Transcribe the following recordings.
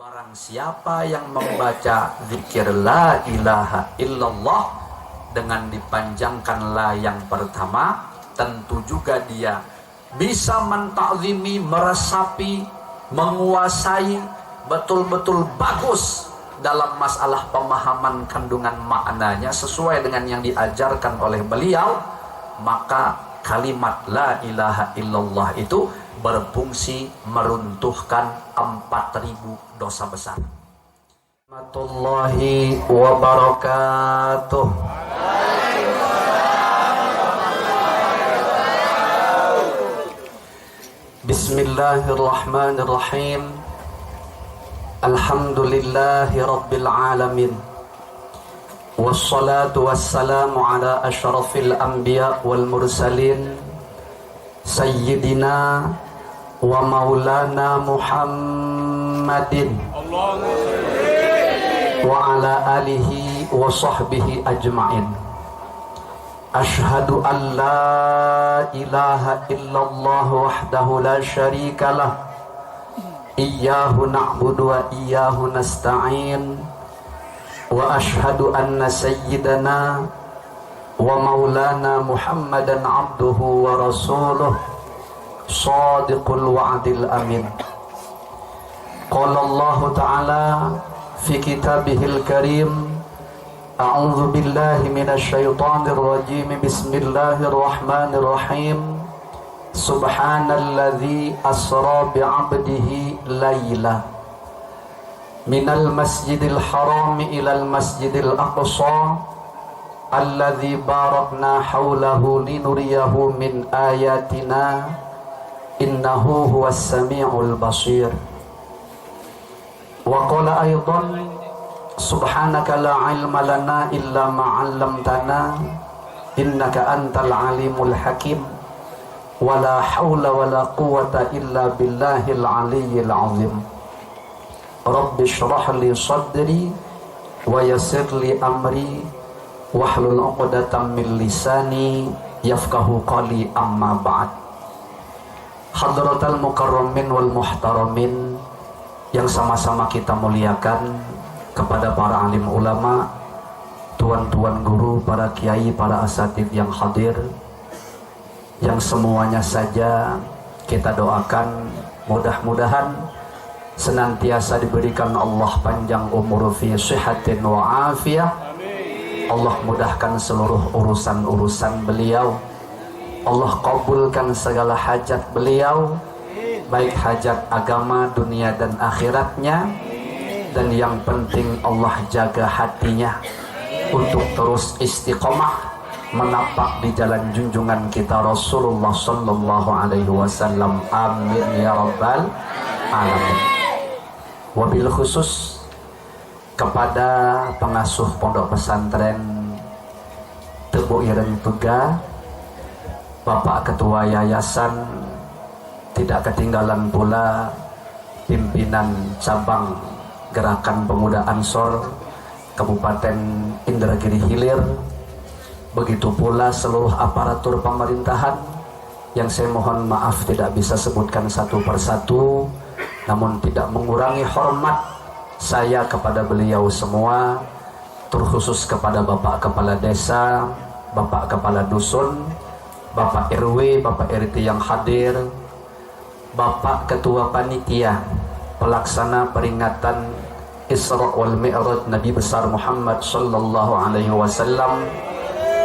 Barang siapa yang membaca zikir la ilaha illallah dengan dipanjangkan la yang pertama, tentu juga dia bisa mentakzimi, meresapi, menguasai betul-betul bagus dalam masalah pemahaman kandungan maknanya sesuai dengan yang diajarkan oleh beliau. Maka kalimat la ilaha illallah itu berfungsi meruntuhkan 4.000 dosa besar. Warahmatullahi wabarakatuh. Bismillahirrahmanirrahim. Alhamdulillahi rabbil alamin. Wassalatu wassalamu ala asyrafil anbiya wal mursalin Sayyidina wa maulana Muhammadin wa ala alihi wa sahbihi ajma'in. Ashhadu an la ilaha illallah wahdahu la syarika lah. Iyyahu na'budu wa iyyahu nasta'in. Wa ashhadu anna sayyidana wa maulana Muhammadan abduhu wa rasuluh sadiqul wa'dil amin. Qala Allah ta'ala fi kitabihil karim, a'udzu billahi minasy syaithanir rajim, bismillahirrahmanirrahim. Subhanalladzi asra bi'abdihi laila minal masjidil haram ilal masjidil aqsa alladzi barakna haulahu linuriyahu min ayatina innahu huwas sami'ul basir. Wa qala aidan subhanaka la ilma lana illa ma 'allamtana innaka antal alimul hakim wa la haula wa la quwwata illa billahil aliyyil azim. Rabbi shrah li sadri wa yassir li amri wahlul 'uqdatam min lisani yafqahu qali, amma ba'd. Hadratal mukarramin wal muhtaramin yang sama-sama kita muliakan, kepada para alim ulama, tuan-tuan guru, para kiai, para asatidz yang hadir, yang semuanya saja kita doakan mudah-mudahan senantiasa diberikan Allah panjang umur fi sihatin wa afiyah. Allah mudahkan seluruh urusan-urusan beliau. Allah kabulkan segala hajat beliau, baik hajat agama, dunia dan akhiratnya. Dan yang penting Allah jaga hatinya untuk terus istiqomah menapak di jalan junjungan kita Rasulullah sallallahu alaihi wasallam. Amin ya rabbal alamin. Wabil khusus kepada pengasuh pondok pesantren Tebu Ireng Tuga, Bapak Ketua Yayasan, tidak ketinggalan pula pimpinan cabang Gerakan Pemuda Ansor Kabupaten Indragiri Hilir, begitu pula seluruh aparatur pemerintahan yang saya mohon maaf tidak bisa sebutkan satu persatu, namun tidak mengurangi hormat saya kepada beliau semua, terkhusus kepada Bapak Kepala Desa, Bapak Kepala Dusun, Bapak RW, Bapak RT yang hadir, Bapak Ketua Panitia Pelaksana peringatan Isra wal Mi'raj Nabi besar Muhammad sallallahu alaihi wasallam,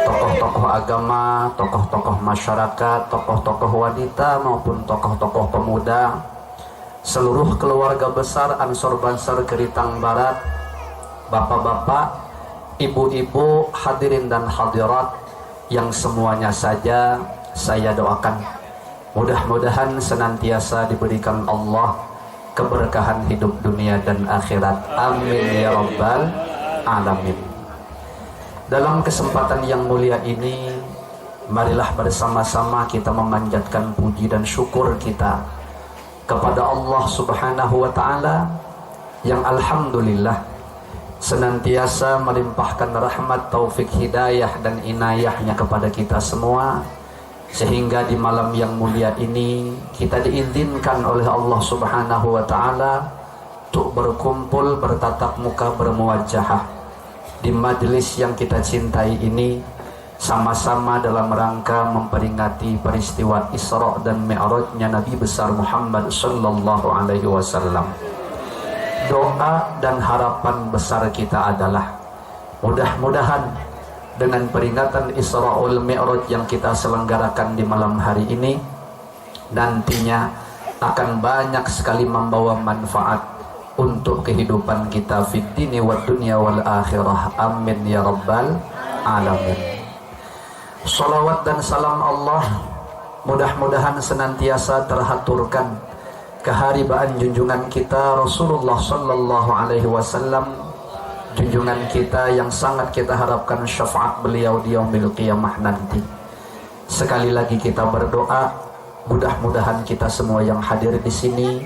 tokoh-tokoh agama, tokoh-tokoh masyarakat, tokoh-tokoh wanita maupun tokoh-tokoh pemuda, seluruh keluarga besar Ansor Bansar Keritang Barat, bapak-bapak, ibu-ibu, hadirin dan hadirat yang semuanya saja saya doakan mudah-mudahan senantiasa diberikan Allah keberkahan hidup dunia dan akhirat. Amin ya rabbal alamin. Dalam kesempatan yang mulia ini, marilah bersama-sama kita memanjatkan puji dan syukur kita kepada Allah subhanahu wa ta'ala yang alhamdulillah senantiasa melimpahkan rahmat, taufik, hidayah dan inayahnya kepada kita semua, sehingga di malam yang mulia ini kita diizinkan oleh Allah subhanahu wa ta'ala untuk berkumpul bertatap muka bermuwajahah di majelis yang kita cintai ini, sama-sama dalam rangka memperingati peristiwa Isra dan Mi'rajnya Nabi besar Muhammad sallallahu alaihi wasallam. Doa dan harapan besar kita adalah mudah-mudahan dengan peringatan Isra'ul Mi'raj yang kita selenggarakan di malam hari ini nantinya akan banyak sekali membawa manfaat untuk kehidupan kita fid dini wad dunya wal akhirah. Amin ya rabbal alamin. Salawat dan salam Allah mudah-mudahan senantiasa terhaturkan keharibaan junjungan kita Rasulullah sallallahu alaihi wasallam, junjungan kita yang sangat kita harapkan syafaat beliau di yaumil qiyamah nanti. Sekali lagi kita berdoa, mudah-mudahan kita semua yang hadir di sini,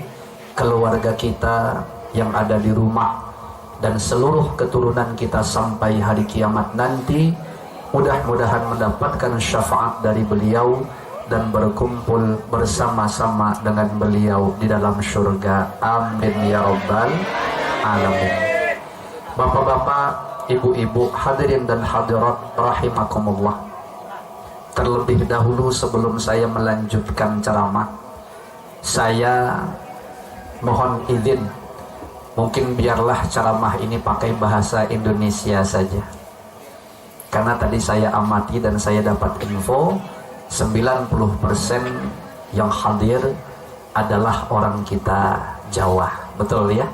keluarga kita yang ada di rumah, dan seluruh keturunan kita sampai hari kiamat nanti, mudah-mudahan mendapatkan syafaat dari beliau dan berkumpul bersama-sama dengan beliau di dalam surga. Amin ya rabbal alamin. Bapak-bapak, ibu-ibu, hadirin dan hadirat rahimakumullah. Terlebih dahulu sebelum saya melanjutkan ceramah, saya mohon izin, mungkin biarlah ceramah ini pakai bahasa Indonesia saja. Karena tadi saya amati dan saya dapat info 90% yang hadir adalah orang kita Jawa, betul ya?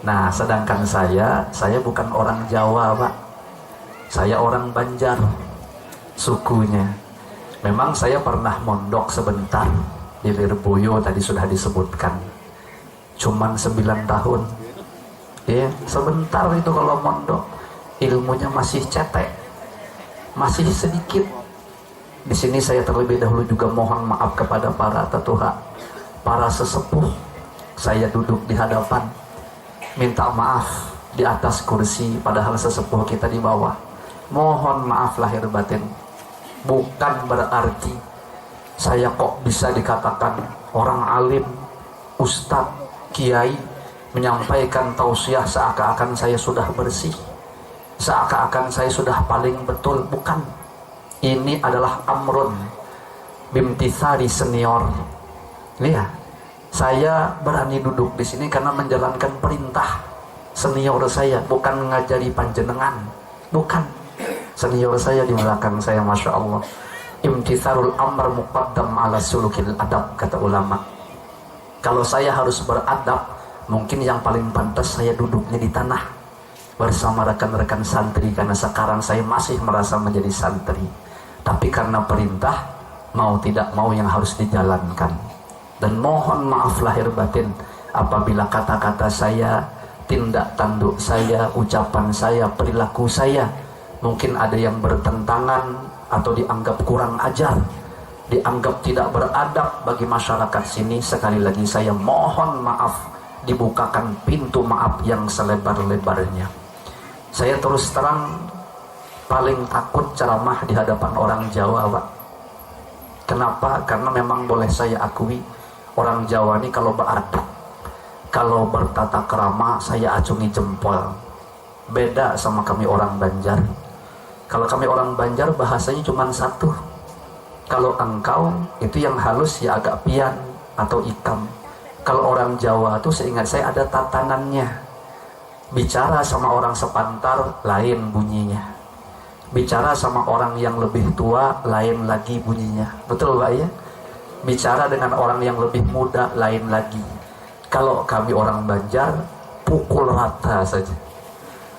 Nah, sedangkan saya bukan orang Jawa, Pak. Saya orang Banjar, sukunya. Memang saya pernah mondok sebentar di Lirboyo, tadi sudah disebutkan. Cuman 9 tahun. Ya, sebentar itu kalau mondok. Ilmunya masih cetek, masih sedikit. Di sini saya terlebih dahulu juga mohon maaf kepada para tetua, para sesepuh. Saya duduk di hadapan, minta maaf di atas kursi, padahal sesepuh kita di bawah. Mohon maaf lahir batin. Bukan berarti saya kok bisa dikatakan orang alim, ustadz, kiai, menyampaikan tausiah seakan-akan saya sudah bersih, seakan-akan saya sudah paling betul. Bukan. Ini adalah amrun bimtithari senior. Lihat, saya berani duduk di sini karena menjalankan perintah senior saya, bukan mengajari panjenengan. Bukan. Senior saya di belakang saya, masya Allah. Imtitharul amr muqaddam ala sulukil adab, kata ulama. Kalau saya harus beradab, mungkin yang paling pantas saya duduknya di tanah bersama rekan-rekan santri, karena sekarang saya masih merasa menjadi santri. Tapi karena perintah, mau tidak mau yang harus dijalankan. Dan mohon maaf lahir batin apabila kata-kata saya, tindak tanduk saya, ucapan saya, perilaku saya mungkin ada yang bertentangan atau dianggap kurang ajar, dianggap tidak beradab bagi masyarakat sini. Sekali lagi saya mohon maaf, dibukakan pintu maaf yang selebar-lebarnya. Saya terus terang paling takut ceramah di hadapan orang Jawa, Pak. Kenapa? Karena memang boleh saya akui, orang Jawa ini kalau beradab, kalau bertata krama, saya acungi jempol. Beda sama kami orang Banjar. Kalau kami orang Banjar bahasanya cuma satu. Kalau engkau itu yang halus ya agak pian atau ikam. Kalau orang Jawa itu seingat saya ada tatanannya. Bicara sama orang sepantar lain bunyinya. Bicara sama orang yang lebih tua lain lagi bunyinya. Betul Pak ya? Bicara dengan orang yang lebih muda lain lagi. Kalau kami orang Banjar pukul rata saja.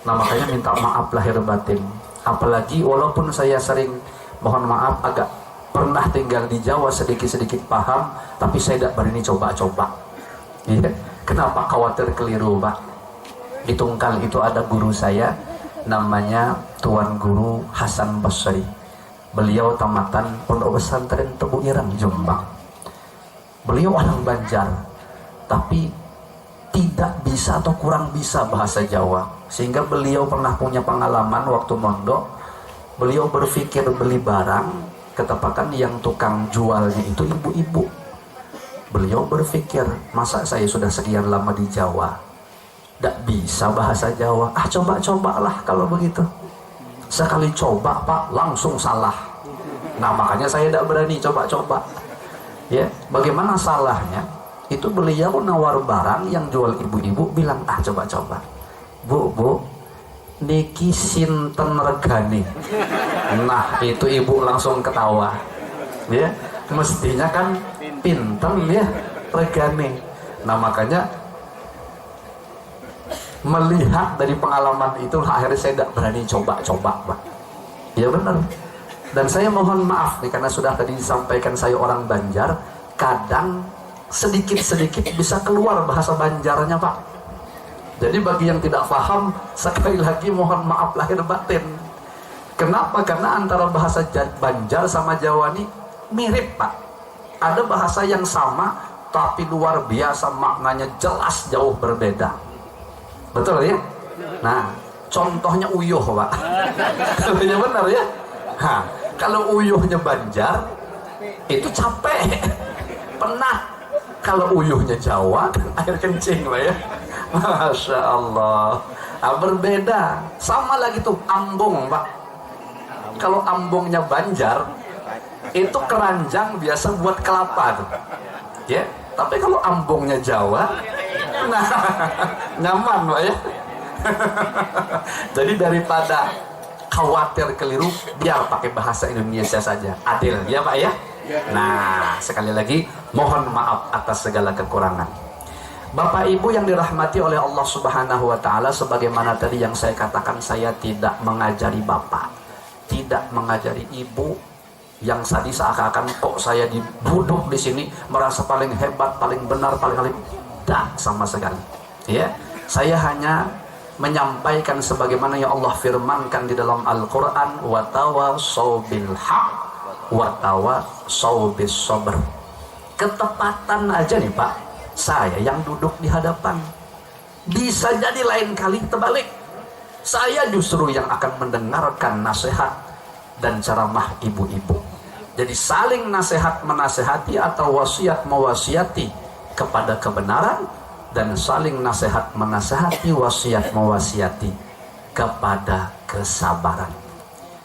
Nah makanya minta maaf lahir batin. Apalagi walaupun saya sering, mohon maaf, agak pernah tinggal di Jawa, sedikit-sedikit paham, tapi saya tidak berani coba-coba. Ya. Kenapa? Khawatir keliru, Pak. Di Tungkal itu ada guru saya, namanya Tuan Guru Hasan Basri. Beliau tamatan Pondok Pesantren Tebu Ireng, Jombang. Beliau orang Banjar, tapi tidak bisa atau kurang bisa bahasa Jawa. Sehingga beliau pernah punya pengalaman waktu mondok, beliau berpikir beli barang, ketepatan yang tukang jualnya itu ibu-ibu. Beliau berpikir, masa saya sudah sekian lama di Jawa, Tidak bisa bahasa Jawa. Coba-cobalah kalau begitu. Sekali coba Pak, langsung salah. Nah makanya saya tidak berani coba-coba. Ya, bagaimana salahnya? Itu beliau nawar barang yang jual ibu-ibu bilang, coba-coba. Bu, niki sinten regane. Nah itu ibu langsung ketawa. Ya, mestinya kan pinten ya regane. Nah makanya melihat dari pengalaman itu akhirnya saya tidak berani coba-coba Pak. Ya benar. Dan saya mohon maaf nih karena sudah tadi disampaikan saya orang Banjar, kadang sedikit-sedikit bisa keluar bahasa Banjarnya Pak. Jadi bagi yang tidak paham, sekali lagi mohon maaf lahir batin. Kenapa? Karena antara bahasa Banjar sama Jawa ini mirip Pak. Ada bahasa yang sama tapi luar biasa maknanya jelas jauh berbeda. Betul ya? Nah, contohnya uyuh Pak. Ya benar ya? Nah, kalau uyuhnya Banjar itu capek, penat. Kalau uyuhnya Jawa air kencing lah ya. Masya Allah. Berbeda. Sama lagi tuh ambung Pak. Kalau ambungnya Banjar itu keranjang biasa buat kelapa tuh. Ya, tapi kalau ambungnya Jawa, nah nyaman Pak ya. Jadi daripada khawatir keliru, biar pakai bahasa Indonesia saja, adil ya Pak ya. Nah sekali lagi mohon maaf atas segala kekurangan. Bapak Ibu yang dirahmati oleh Allah Subhanahu wa Ta'ala, sebagaimana tadi yang saya katakan, saya tidak mengajari bapak, tidak mengajari ibu yang tadi seakan-akan kok saya duduk di sini merasa paling hebat, paling benar, paling alim. Tidak sama sekali. Ya, saya hanya menyampaikan sebagaimana yang Allah firmankan di dalam Al-Quran, wa tawassaw bil haq wa tawassaw bis sabr. Ketepatan aja nih Pak, saya yang duduk di hadapan. Bisa jadi lain kali terbalik, saya justru yang akan mendengarkan nasihat dan ceramah ibu-ibu. Jadi saling nasihat menasehati atau wasiat mewasiati kepada kebenaran, dan saling nasihat menasehati, wasiat mewasiati kepada kesabaran.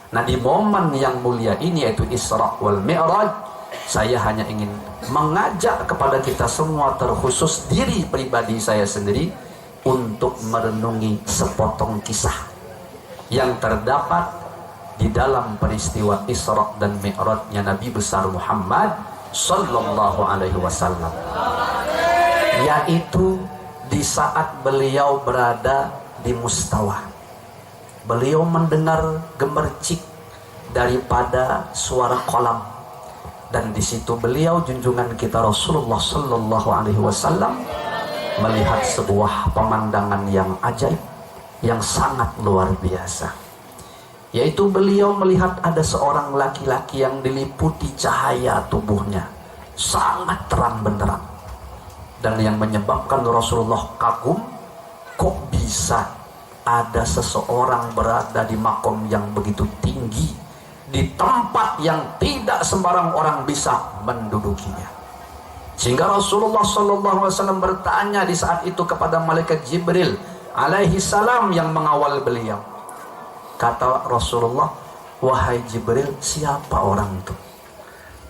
Nah di momen yang mulia ini yaitu Isra wal Mi'raj, saya hanya ingin mengajak kepada kita semua, terkhusus diri pribadi saya sendiri, untuk merenungi sepotong kisah yang terdapat di dalam peristiwa Isra dan Mi'rajnya Nabi besar Muhammad sallallahu alaihi wasallam, yaitu di saat beliau berada di Mustawa. Beliau mendengar gemercik daripada suara kolam, dan di situ beliau junjungan kita Rasulullah sallallahu alaihi wasallam melihat sebuah pemandangan yang ajaib, yang sangat luar biasa, yaitu beliau melihat ada seorang laki-laki yang diliputi cahaya tubuhnya sangat terang benderang, dan yang menyebabkan Rasulullah kagum, kok bisa ada seseorang berada di makom yang begitu tinggi, di tempat yang tidak sembarang orang bisa mendudukinya. Sehingga Rasulullah SAW bertanya di saat itu kepada malaikat Jibril alaihi salam yang mengawal beliau. Kata Rasulullah, wahai Jibril, siapa orang itu?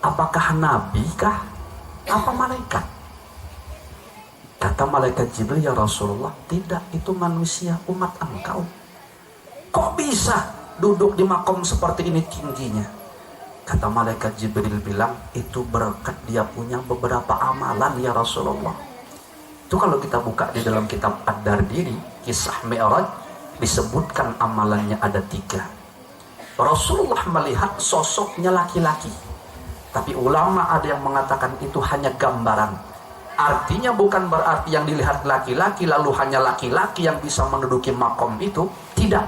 Apakah nabi kah? Apa malaikat? Kata malaikat Jibril, ya Rasulullah, tidak, itu manusia umat engkau. Kok bisa duduk di makom seperti ini tingginya? Kata malaikat Jibril bilang, itu berkat dia punya beberapa amalan ya Rasulullah. Itu kalau kita buka di dalam kitab Ad-Dardiri, kisah Mi'raj, disebutkan amalannya ada 3. Rasulullah melihat sosoknya laki-laki, tapi ulama ada yang mengatakan itu hanya gambaran. Artinya bukan berarti yang dilihat laki-laki lalu hanya laki-laki yang bisa menduduki makom itu. Tidak.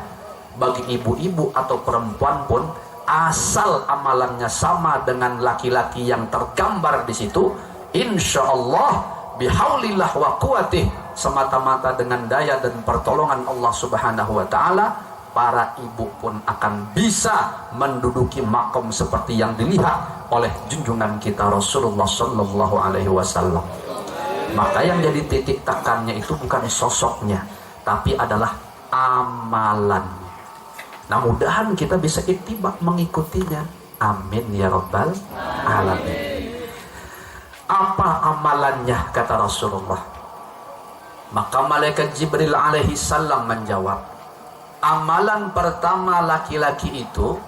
Bagi ibu-ibu atau perempuan pun, asal amalannya sama dengan laki-laki yang tergambar di situ, insya Allah bihaulillah wa quwatih, semata-mata dengan daya dan pertolongan Allah Subhanahu wa Ta'ala, para ibu pun akan bisa menduduki makom seperti yang dilihat oleh junjungan kita Rasulullah Sallallahu Alaihi Wasallam. Maka yang jadi titik tekannya itu bukan sosoknya, tapi adalah amalan. Nah, mudahan kita bisa ittiba mengikutinya. Amin ya rabbal alamin. Apa amalannya, kata Rasulullah? Maka malaikat Jibril alaihi salam menjawab, amalan pertama laki-laki itu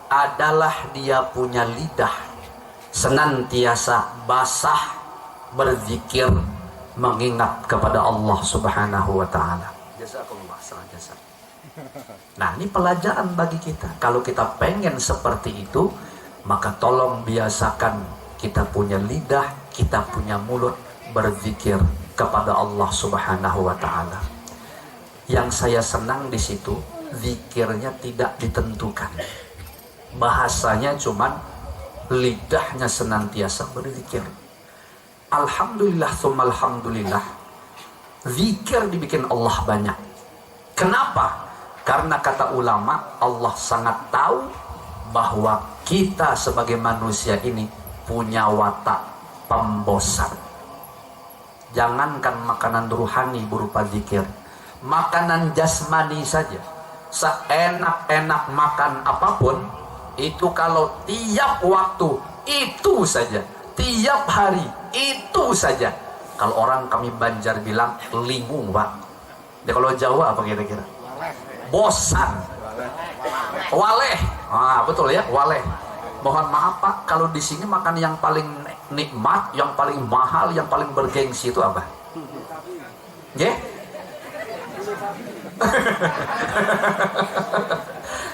adalah dia punya lidah senantiasa basah berzikir, mengingat kepada Allah Subhanahu wa taala. Jazakallah jasa. Nah, ini pelajaran bagi kita. Kalau kita pengen seperti itu, maka tolong biasakan kita punya lidah, kita punya mulut berzikir kepada Allah Subhanahu wa taala. Yang saya senang di situ, zikirnya tidak ditentukan. Bahasanya cuman lidahnya senantiasa berzikir. Alhamdulillah tsumma alhamdulillah. Zikir dibikin Allah banyak. Kenapa? Karena kata ulama, Allah sangat tahu bahwa kita sebagai manusia ini punya watak pembosan. Jangankan makanan ruhani berupa zikir, makanan jasmani saja, seenak-enak makan apapun, itu kalau tiap waktu itu saja, tiap hari itu saja. Kalau orang kami Banjar bilang lingung, Pak. Ya, kalau Jawa apa kira-kira? Bosan. Waleh. Ah, betul ya, waleh. Mohon maaf Pak, kalau di sini makan yang paling nikmat, yang paling mahal, yang paling bergengsi itu apa? Ya?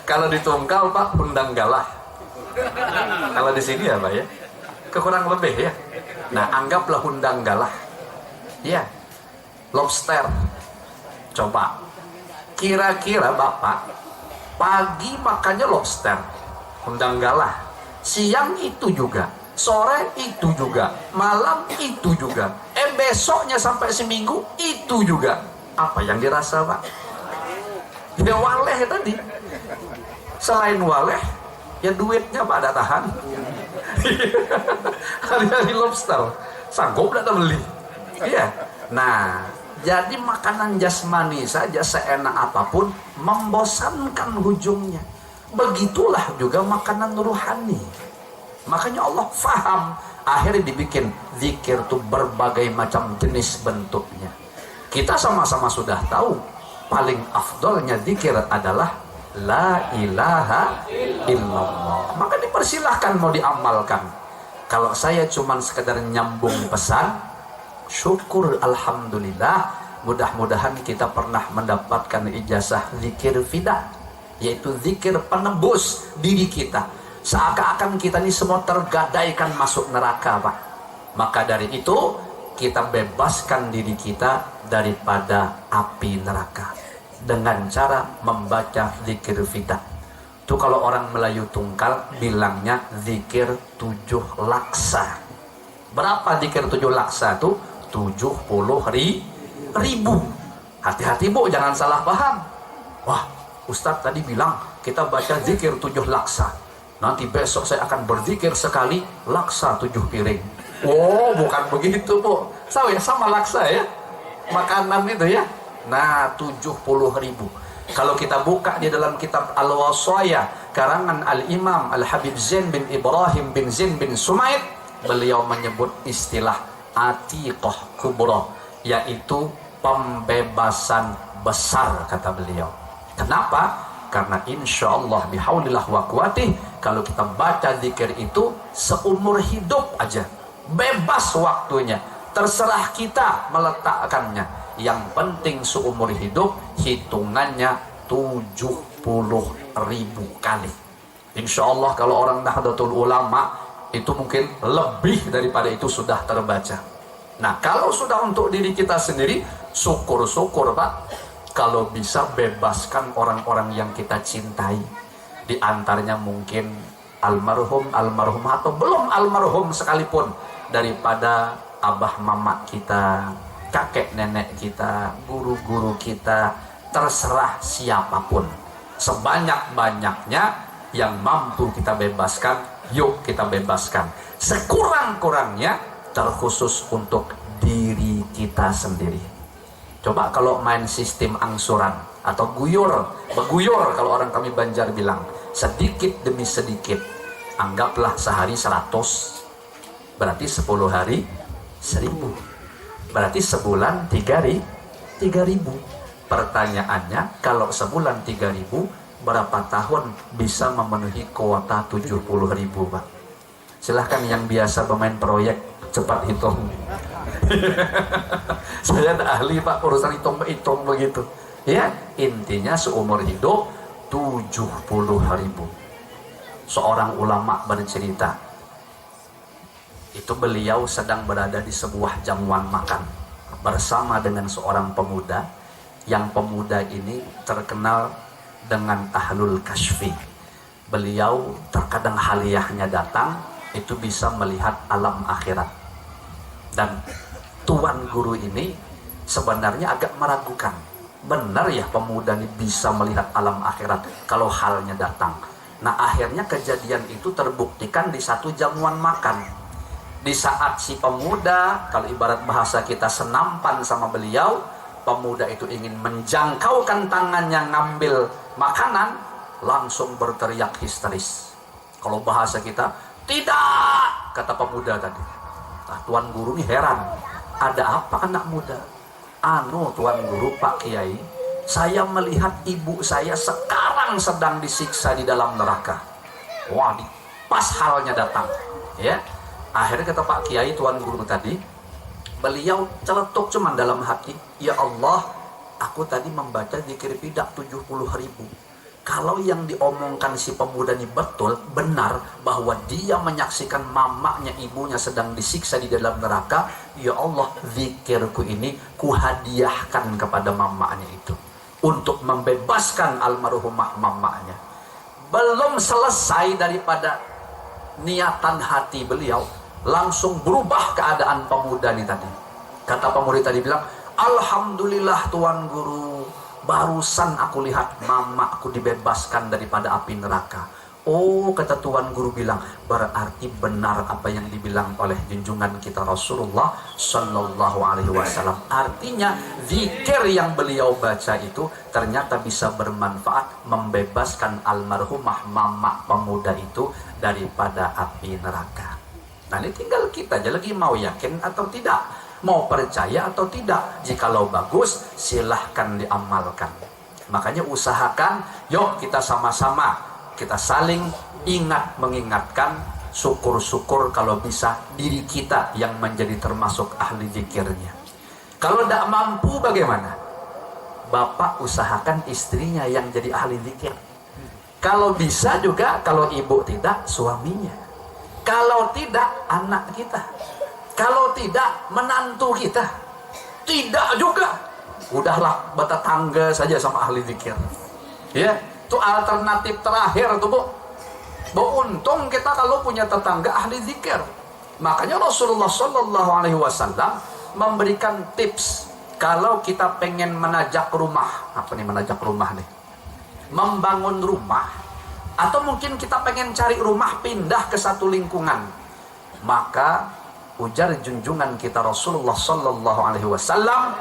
Kalau di Tungkal Pak, hundang galah. Kalau di sini apa ya? Kekurang lebih ya. Nah, anggaplah hundang galah. Ya, lobster. Coba, kira-kira Bapak pagi makannya lobster, hundang galah. Siang itu juga, sore itu juga, malam itu juga. Besoknya sampai seminggu itu juga. Apa yang dirasa Pak? Ya waleh tadi. Selain waleh, ya duitnya Pak ada tahan. Hari-hari lobster, sanggup tidak beli. Iya. Nah, jadi makanan jasmani saja seenak apapun membosankan ujungnya. Begitulah juga makanan ruhani. Makanya Allah faham, akhirnya dibikin zikir itu berbagai macam jenis bentuknya. Kita sama-sama sudah tahu paling afdolnya zikir adalah la ilaha illallah. Maka dipersilahkan mau diamalkan. Kalau saya cuman sekedar nyambung pesan, syukur alhamdulillah. Mudah-mudahan kita pernah mendapatkan ijazah zikir fidah, yaitu zikir penebus diri kita. Seakan-akan kita ini semua tergadaikan masuk neraka Pak. Maka dari itu kita bebaskan diri kita daripada api neraka dengan cara membaca zikir fidah. Itu kalau orang Melayu Tungkal bilangnya zikir 7 laksa. Berapa zikir 7 laksa itu? 70.000. Hati-hati Bu, jangan salah paham. Wah, Ustadz tadi bilang kita baca zikir 7 laksa. Nanti besok saya akan berzikir sekali laksa 7 piring. Oh, bukan begitu Bu. Sama laksa ya, makanan itu ya. Nah, 70.000. Kalau kita buka di dalam kitab Al-Wasaya karangan Al-Imam Al-Habib Zain bin Ibrahim bin Zain bin Sumaid, beliau menyebut istilah atiqah kubra, yaitu pembebasan besar, kata beliau. Kenapa? Karena insya Allah bihaulillah wa quwatih, kalau kita baca zikir itu seumur hidup aja, bebas waktunya, terserah kita meletakkannya. Yang penting seumur hidup, hitungannya 70.000 kali. Insya Allah kalau orang Nahdlatul Ulama itu mungkin lebih daripada itu sudah terbaca. Nah, kalau sudah untuk diri kita sendiri, syukur-syukur Pak, kalau bisa bebaskan orang-orang yang kita cintai. Di antaranya mungkin almarhum atau belum almarhum sekalipun, daripada abah mama kita, kakek nenek kita, guru-guru kita, terserah siapapun. Sebanyak-banyaknya yang mampu kita bebaskan, yuk kita bebaskan. Sekurang-kurangnya terkhusus untuk diri kita sendiri. Coba kalau main sistem angsuran atau beguyur kalau orang kami Banjar bilang, sedikit demi sedikit. Anggaplah sehari 100, berarti 10 hari 1000, berarti sebulan 3.000. Pertanyaannya, kalau sebulan 3.000, berapa tahun bisa memenuhi kuota 70.000, Pak? Silahkan yang biasa pemain proyek cepat hitung. Saya tidak ahli, Pak, urusan hitung begitu. Ya, intinya seumur hidup 70.000. Seorang ulama bercerita, itu beliau sedang berada di sebuah jamuan makan bersama dengan seorang pemuda, yang pemuda ini terkenal dengan ahlul kasfi. Beliau terkadang haliyahnya datang, itu bisa melihat alam akhirat. Dan tuan guru ini sebenarnya agak meragukan, benar ya pemuda ini bisa melihat alam akhirat kalau halnya datang. Nah, akhirnya kejadian itu terbuktikan di satu jamuan makan. Di saat si pemuda, kalau ibarat bahasa kita, senampan sama beliau, pemuda itu ingin menjangkaukan tangannya ngambil makanan, langsung berteriak histeris. Kalau bahasa kita, tidak, kata pemuda tadi. Nah, tuan guru ini heran, ada apa anak muda? Anu tuan guru, Pak Kiai, saya melihat ibu saya sekarang sedang disiksa di dalam neraka. Wah, pas halnya datang. Ya, akhirnya kata Pak Kiai, tuan guru tadi, beliau celetuk cuman dalam hati, ya Allah, aku tadi membaca zikir pidak 70.000. Kalau yang diomongkan si pemuda ini betul, benar, bahwa dia menyaksikan mamanya, ibunya sedang disiksa di dalam neraka, ya Allah, zikirku ini kuhadiahkan kepada mamanya itu, untuk membebaskan almarhumah mamanya. Belum selesai daripada niatan hati beliau, langsung berubah keadaan pemuda ini tadi. Kata pemuda tadi bilang, alhamdulillah tuan guru, barusan aku lihat mama aku dibebaskan daripada api neraka. Oh, kata tuan guru bilang, berarti benar apa yang dibilang oleh junjungan kita Rasulullah Sallallahu Alaihi Wasallam. Artinya zikir yang beliau baca itu ternyata bisa bermanfaat membebaskan almarhumah mama pemuda itu daripada api neraka. Nah, ini tinggal kita aja lagi mau yakin atau tidak, mau percaya atau tidak. Jikalau bagus, silahkan diamalkan. Makanya usahakan, yuk kita sama-sama, kita saling ingat mengingatkan, syukur-syukur kalau bisa diri kita yang menjadi termasuk ahli zikirnya. Kalau tidak mampu bagaimana? Bapak usahakan istrinya yang jadi ahli zikir. Kalau bisa juga, kalau ibu tidak, suaminya. Kalau tidak, anak kita. Kalau tidak, menantu kita. Tidak juga, udahlah bertetangga saja sama ahli zikir. Ya, itu alternatif terakhir tuh, Bu. Untung kita kalau punya tetangga ahli zikir. Makanya Rasulullah Sallallahu Alaihi Wasallam memberikan tips kalau kita pengen menajak rumah. Apa nih menajak rumah nih? Membangun rumah. Atau mungkin kita pengen cari rumah pindah ke satu lingkungan, maka ujar junjungan kita Rasulullah Sallallahu Alaihi Wasallam,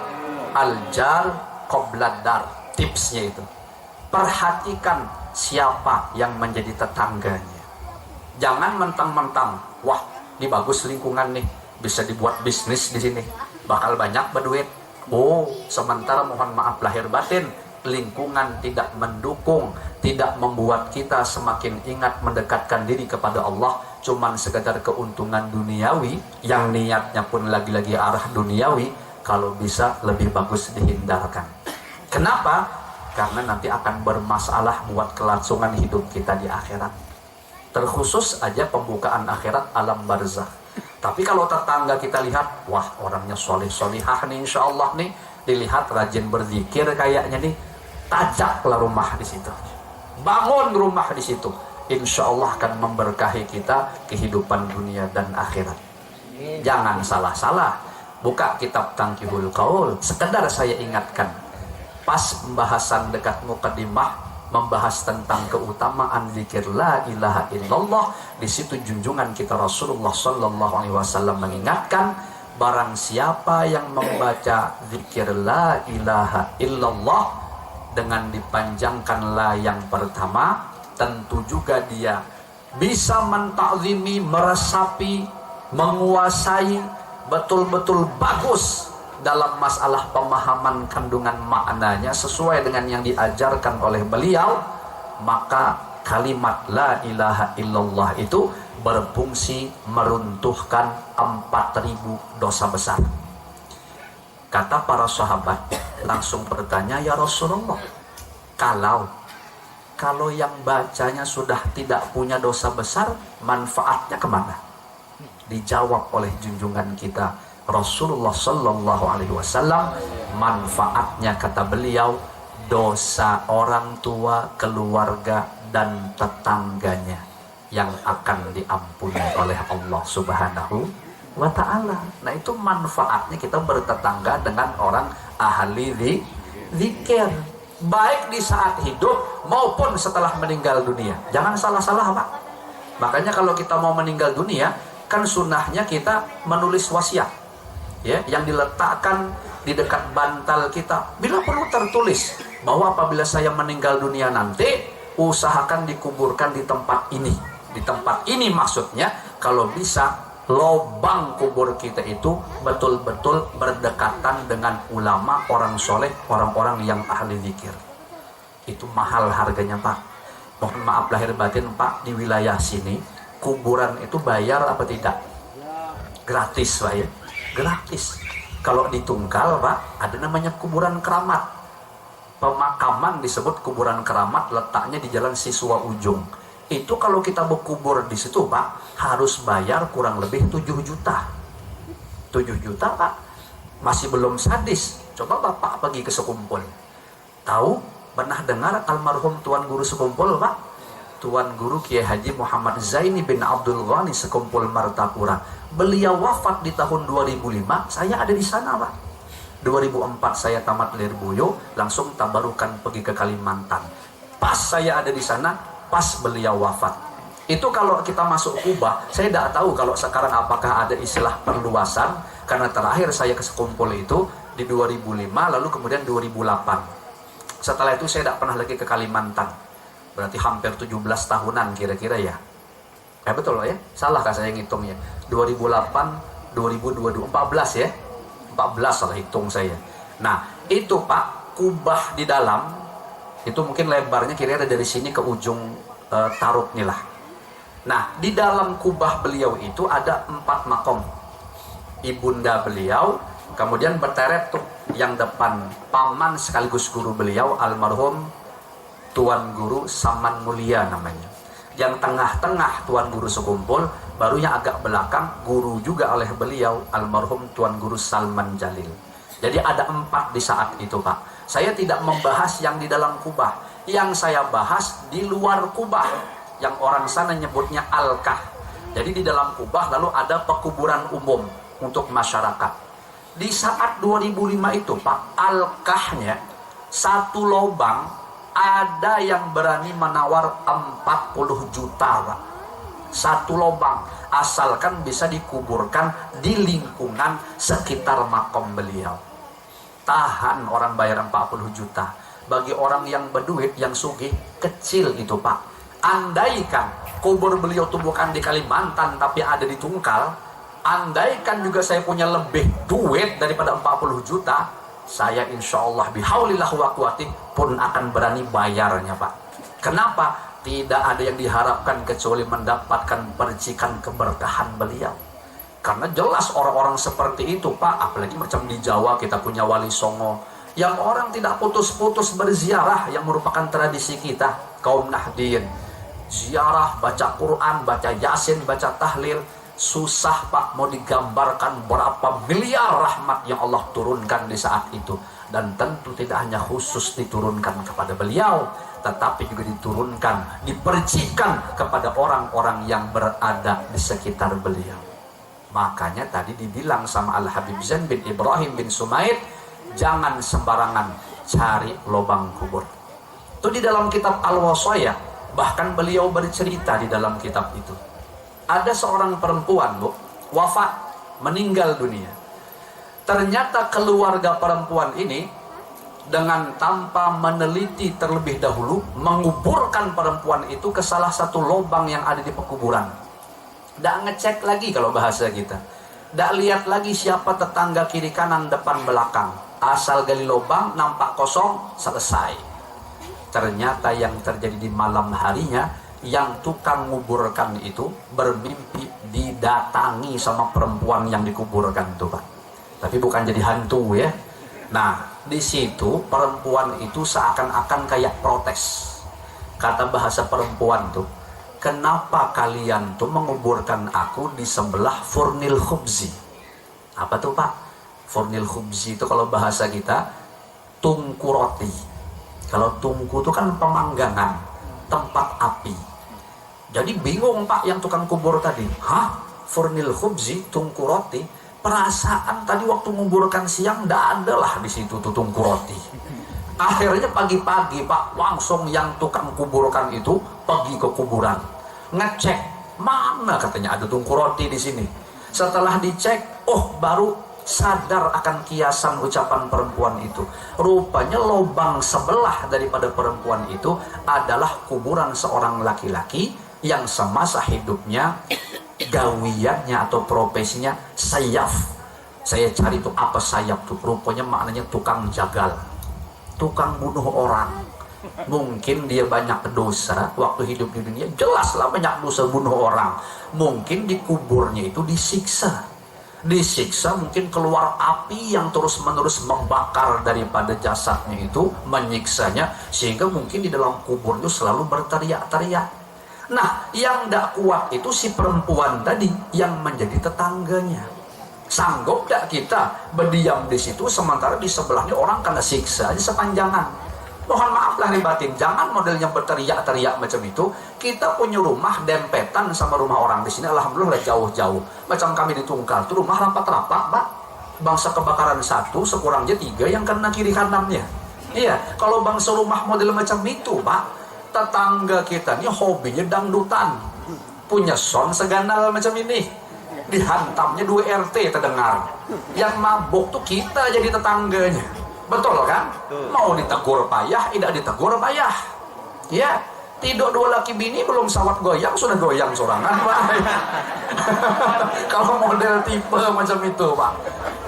al-jar qoblad dar. Tipsnya itu, perhatikan siapa yang menjadi tetangganya. Jangan mentang-mentang, wah, ini bagus lingkungan nih, bisa dibuat bisnis di sini, bakal banyak berduit. Oh, sementara mohon maaf lahir batin, lingkungan tidak mendukung, tidak membuat kita semakin ingat mendekatkan diri kepada Allah, cuman sekedar keuntungan duniawi, yang niatnya pun lagi-lagi arah duniawi, kalau bisa lebih bagus dihindarkan. Kenapa? Karena nanti akan bermasalah buat kelangsungan hidup kita di akhirat. Terkhusus aja pembukaan akhirat alam barzakh. Tapi kalau tetangga kita lihat, wah orangnya soleh-solihah nih, insya Allah nih, dilihat rajin berzikir kayaknya nih, tajaklah rumah di situ, bangun rumah di situ, insya Allah akan memberkahi kita kehidupan dunia dan akhirat. Jangan salah-salah, buka kitab Tangkihul Qaul, sekedar saya ingatkan, pas pembahasan dekat muqaddimah membahas tentang keutamaan zikir la ilaha illallah, di situ junjungan kita Rasulullah Sallallahu Alaihi Wasallam mengingatkan, barang siapa yang membaca zikir la ilaha illallah dengan dipanjangkan la yang pertama, tentu juga dia bisa mentakzimi, meresapi, menguasai betul-betul bagus dalam masalah pemahaman kandungan maknanya sesuai dengan yang diajarkan oleh beliau. Maka kalimat la ilaha illallah itu berfungsi meruntuhkan 4.000 dosa besar. Kata para sahabat langsung bertanya, ya Rasulullah, kalau yang bacanya sudah tidak punya dosa besar, manfaatnya kemana? Dijawab oleh junjungan kita Rasulullah Sallallahu Alaihi Wasallam, manfaatnya kata beliau, dosa orang tua, keluarga dan tetangganya yang akan diampuni oleh Allah Subhanahu wa Ta'ala. Nah, itu manfaatnya kita bertetangga dengan orang ahli zikir, baik di saat hidup maupun setelah meninggal dunia. Jangan salah-salah, Pak. Makanya kalau kita mau meninggal dunia, kan sunnahnya kita menulis wasiat, ya, yang diletakkan di dekat bantal kita. Bila perlu tertulis bahwa apabila saya meninggal dunia nanti, usahakan dikuburkan di tempat ini. Di tempat ini maksudnya kalau bisa lobang kubur kita itu betul-betul berdekatan dengan ulama, orang soleh, orang-orang yang ahli zikir. Itu mahal harganya, Pak. Mohon maaf lahir batin, Pak, di wilayah sini kuburan itu bayar apa tidak? Gratis, Pak, ya. Gratis. Kalau di Tunggal, Pak, ada namanya kuburan keramat. Pemakaman disebut kuburan keramat, letaknya di Jalan Siswa Ujung. Itu kalau kita berkubur di situ, Pak, harus bayar kurang lebih 7 juta. 7 juta, Pak. Masih belum sadis. Coba Bapak pergi ke Sekumpul. Tahu, pernah dengar almarhum Tuan Guru Sekumpul, Pak? Tuan Guru Kiai Haji Muhammad Zaini bin Abdul Ghani Sekumpul Martapura. Beliau wafat di tahun 2005, saya ada di sana, Pak. 2004 saya tamat Lirboyo, langsung tabarukan pergi ke Kalimantan. Pas saya ada di sana, pas beliau wafat. Itu kalau kita masuk Kubah, saya tidak tahu kalau sekarang apakah ada istilah perluasan, karena terakhir saya ke Sekumpul itu di 2005, lalu kemudian 2008. Setelah itu saya tidak pernah lagi ke Kalimantan. Berarti hampir 17 tahunan kira-kira ya. Betul ya? Salahkah saya ngitungnya? 2008, 2022, 14 ya? 14 salah hitung saya. Nah, itu Pak, Kubah di dalam itu mungkin lebarnya kira-kira dari sini ke ujung Taruk nih lah. Nah, di dalam kubah beliau itu ada 4 makom. Ibunda beliau, kemudian berteret tuh yang depan paman sekaligus guru beliau, almarhum Tuan Guru Saman Mulia namanya. Yang tengah-tengah Tuan Guru Sekumpul, baru yang agak belakang guru juga oleh beliau, almarhum Tuan Guru Salman Jalil. Jadi ada 4 di saat itu, Pak. Saya tidak membahas yang di dalam kubah. Yang saya bahas di luar kubah, yang orang sana nyebutnya alkah. Jadi di dalam kubah lalu ada pekuburan umum untuk masyarakat. Di saat 2005 itu, Pak, alkahnya satu lubang ada yang berani menawar 40 juta, Pak. Satu lubang, asalkan bisa dikuburkan di lingkungan sekitar makom beliau. Tahan orang bayar 40 juta. Bagi orang yang berduit, yang sugih, kecil itu, Pak. Andaikan kubur beliau tuh bukan di Kalimantan tapi ada di Tungkal, andaikan juga saya punya lebih duit daripada 40 juta, saya insya Allah bihaulillah wa quwwati pun akan berani bayarnya, Pak. Kenapa? Tidak ada yang diharapkan kecuali mendapatkan percikan keberkahan beliau. Karena jelas orang-orang seperti itu, Pak, apalagi macam di Jawa kita punya Wali Songo, yang orang tidak putus-putus berziarah, yang merupakan tradisi kita, kaum Nahdien. Ziarah, baca Quran, baca Yasin, baca tahlil, susah, Pak, mau digambarkan berapa miliar rahmat yang Allah turunkan di saat itu. Dan tentu tidak hanya khusus diturunkan kepada beliau, tetapi juga diturunkan, dipercikan kepada orang-orang yang berada di sekitar beliau. Makanya tadi dibilang sama Al-Habib Zain bin Ibrahim bin Sumaid, jangan sembarangan cari lubang kubur. Itu di dalam kitab Al-Wasaya, bahkan beliau bercerita di dalam kitab itu. Ada seorang perempuan, Bu, wafat, meninggal dunia. Ternyata keluarga perempuan ini dengan tanpa meneliti terlebih dahulu menguburkan perempuan itu ke salah satu lubang yang ada di pekuburan. Nggak ngecek lagi kalau bahasa kita. Nggak lihat lagi siapa tetangga kiri kanan depan belakang. Asal gali lubang nampak kosong, selesai. Ternyata yang terjadi di malam harinya, yang tukang nguburkan itu bermimpi didatangi sama perempuan yang dikuburkan itu, Pak. Tapi bukan jadi hantu ya. Nah, di situ perempuan itu seakan-akan kayak protes. Kata bahasa perempuan tuh, kenapa kalian tuh menguburkan aku di sebelah furnil khubzi? Apa tuh, Pak? Furnil khubzi itu kalau bahasa kita tungku roti. Kalau tungku itu kan pemanggangan, tempat api. Jadi bingung Pak yang tukang kubur tadi. Hah? Furnil khubzi, tungku roti? Perasaan tadi waktu menguburkan siang tidak ada lah di situ tuh tungku roti. Akhirnya pagi-pagi Pak, langsung yang tukang kuburkan itu pergi ke kuburan, ngecek mana katanya ada tungku roti di sini. Setelah dicek, oh baru sadar akan kiasan ucapan perempuan itu. Rupanya lubang sebelah daripada perempuan itu adalah kuburan seorang laki-laki yang semasa hidupnya gawiannya atau profesinya sayaf. Saya cari itu apa sayaf tuh, rupanya maknanya tukang jagal, tukang bunuh orang. Mungkin dia banyak dosa waktu hidup di dunia, jelaslah banyak dosa bunuh orang. Mungkin di kuburnya itu disiksa mungkin keluar api yang terus menerus membakar daripada jasadnya itu, menyiksanya, sehingga mungkin di dalam kubur itu selalu berteriak-teriak. Nah, yang tidak kuat itu si perempuan tadi yang menjadi tetangganya. Sanggup tidak kita berdiam di situ sementara di sebelahnya orang kena siksa aja sepanjangan? Mohon maaf lahir batin, jangan modelnya berteriak-teriak macam itu. Kita punya rumah dempetan sama rumah orang di sini, alhamdulillah jauh-jauh. Macam kami di Tungkal, itu rumah rapat-rapat, Pak. Bangsa kebakaran satu, sekurangnya 3 yang kena kiri kanannya. Iya, kalau bangsa rumah model macam itu, Pak. Tetangga kita ini hobinya dangdutan, punya sound seganal macam ini, dihantamnya 2 RT terdengar. Yang mabuk tuh kita jadi tetangganya, betul kan? Mau ditegur payah, tidak ditegur payah. Ya, tidak 2 laki bini belum sawat goyang sudah goyang sorangan, Pak. Kalau model tipe macam itu, Pak.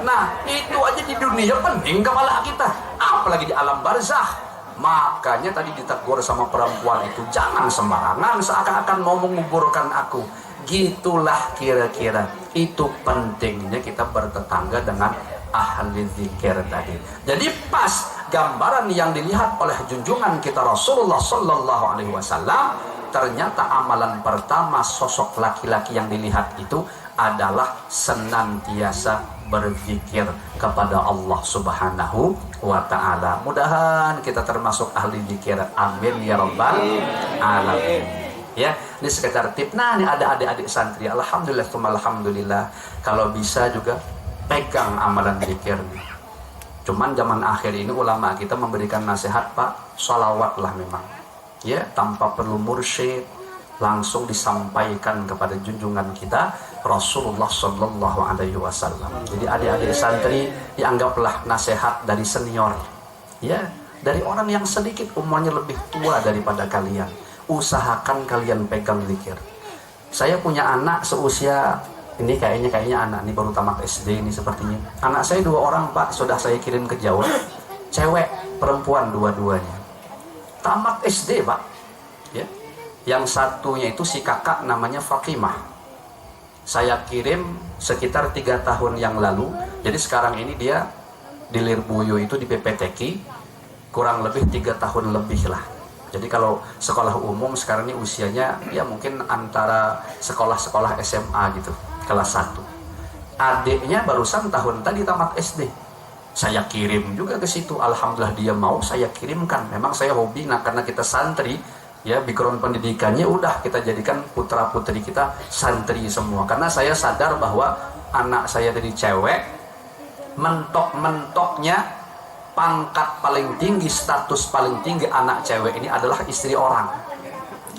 Nah, itu aja di dunia pening kepala kita, apalagi di alam barzah. Makanya tadi ditegur sama perempuan itu, jangan sembarangan seakan-akan mau menguburkan aku. Gitulah kira-kira. Itu pentingnya kita bertetangga dengan ahli zikir tadi. Jadi pas gambaran yang dilihat oleh junjungan kita Rasulullah Sallallahu Alaihi Wasallam, ternyata amalan pertama sosok laki-laki yang dilihat itu adalah senantiasa berzikir kepada Allah Subhanahu wa Ta'ala. Mudahan kita termasuk ahli zikir. Amin ya rabbal alamin. Ya, ini sekedar tip. Nah, ini ada adik-adik santri, alhamdulillah, alhamdulillah, kalau bisa juga pegang amalan zikir. Cuman zaman akhir ini ulama kita memberikan nasihat, Pak, sholawatlah memang. Ya, tanpa perlu mursyid, langsung disampaikan kepada junjungan kita Rasulullah Sallallahu Alaihi Wasallam. Jadi adik-adik santri dianggaplah nasihat dari senior, ya, dari orang yang sedikit umurnya lebih tua daripada kalian. Usahakan kalian pegang zikir. Saya punya anak seusia ini, kayaknya anak ini baru tamat SD ini sepertinya. Anak saya 2 orang, Pak, sudah saya kirim ke Jawa, cewek perempuan dua-duanya, tamat SD, Pak. Ya. Yang satunya itu si kakak namanya Fakimah. Saya kirim sekitar 3 tahun yang lalu. Jadi sekarang ini dia di Lirboyo itu di PPTQ, kurang lebih 3 tahun lebih lah. Jadi kalau sekolah umum sekarang ini usianya ya mungkin antara sekolah-sekolah SMA gitu, kelas 1. Adiknya barusan tahun tadi tamat SD. Saya kirim juga ke situ. Alhamdulillah dia mau, saya kirimkan. Memang saya hobi, nah karena kita santri, ya background pendidikannya udah kita jadikan putra putri kita santri semua. Karena saya sadar bahwa anak saya dari cewek, mentok-mentoknya pangkat paling tinggi, status paling tinggi anak cewek ini adalah istri orang.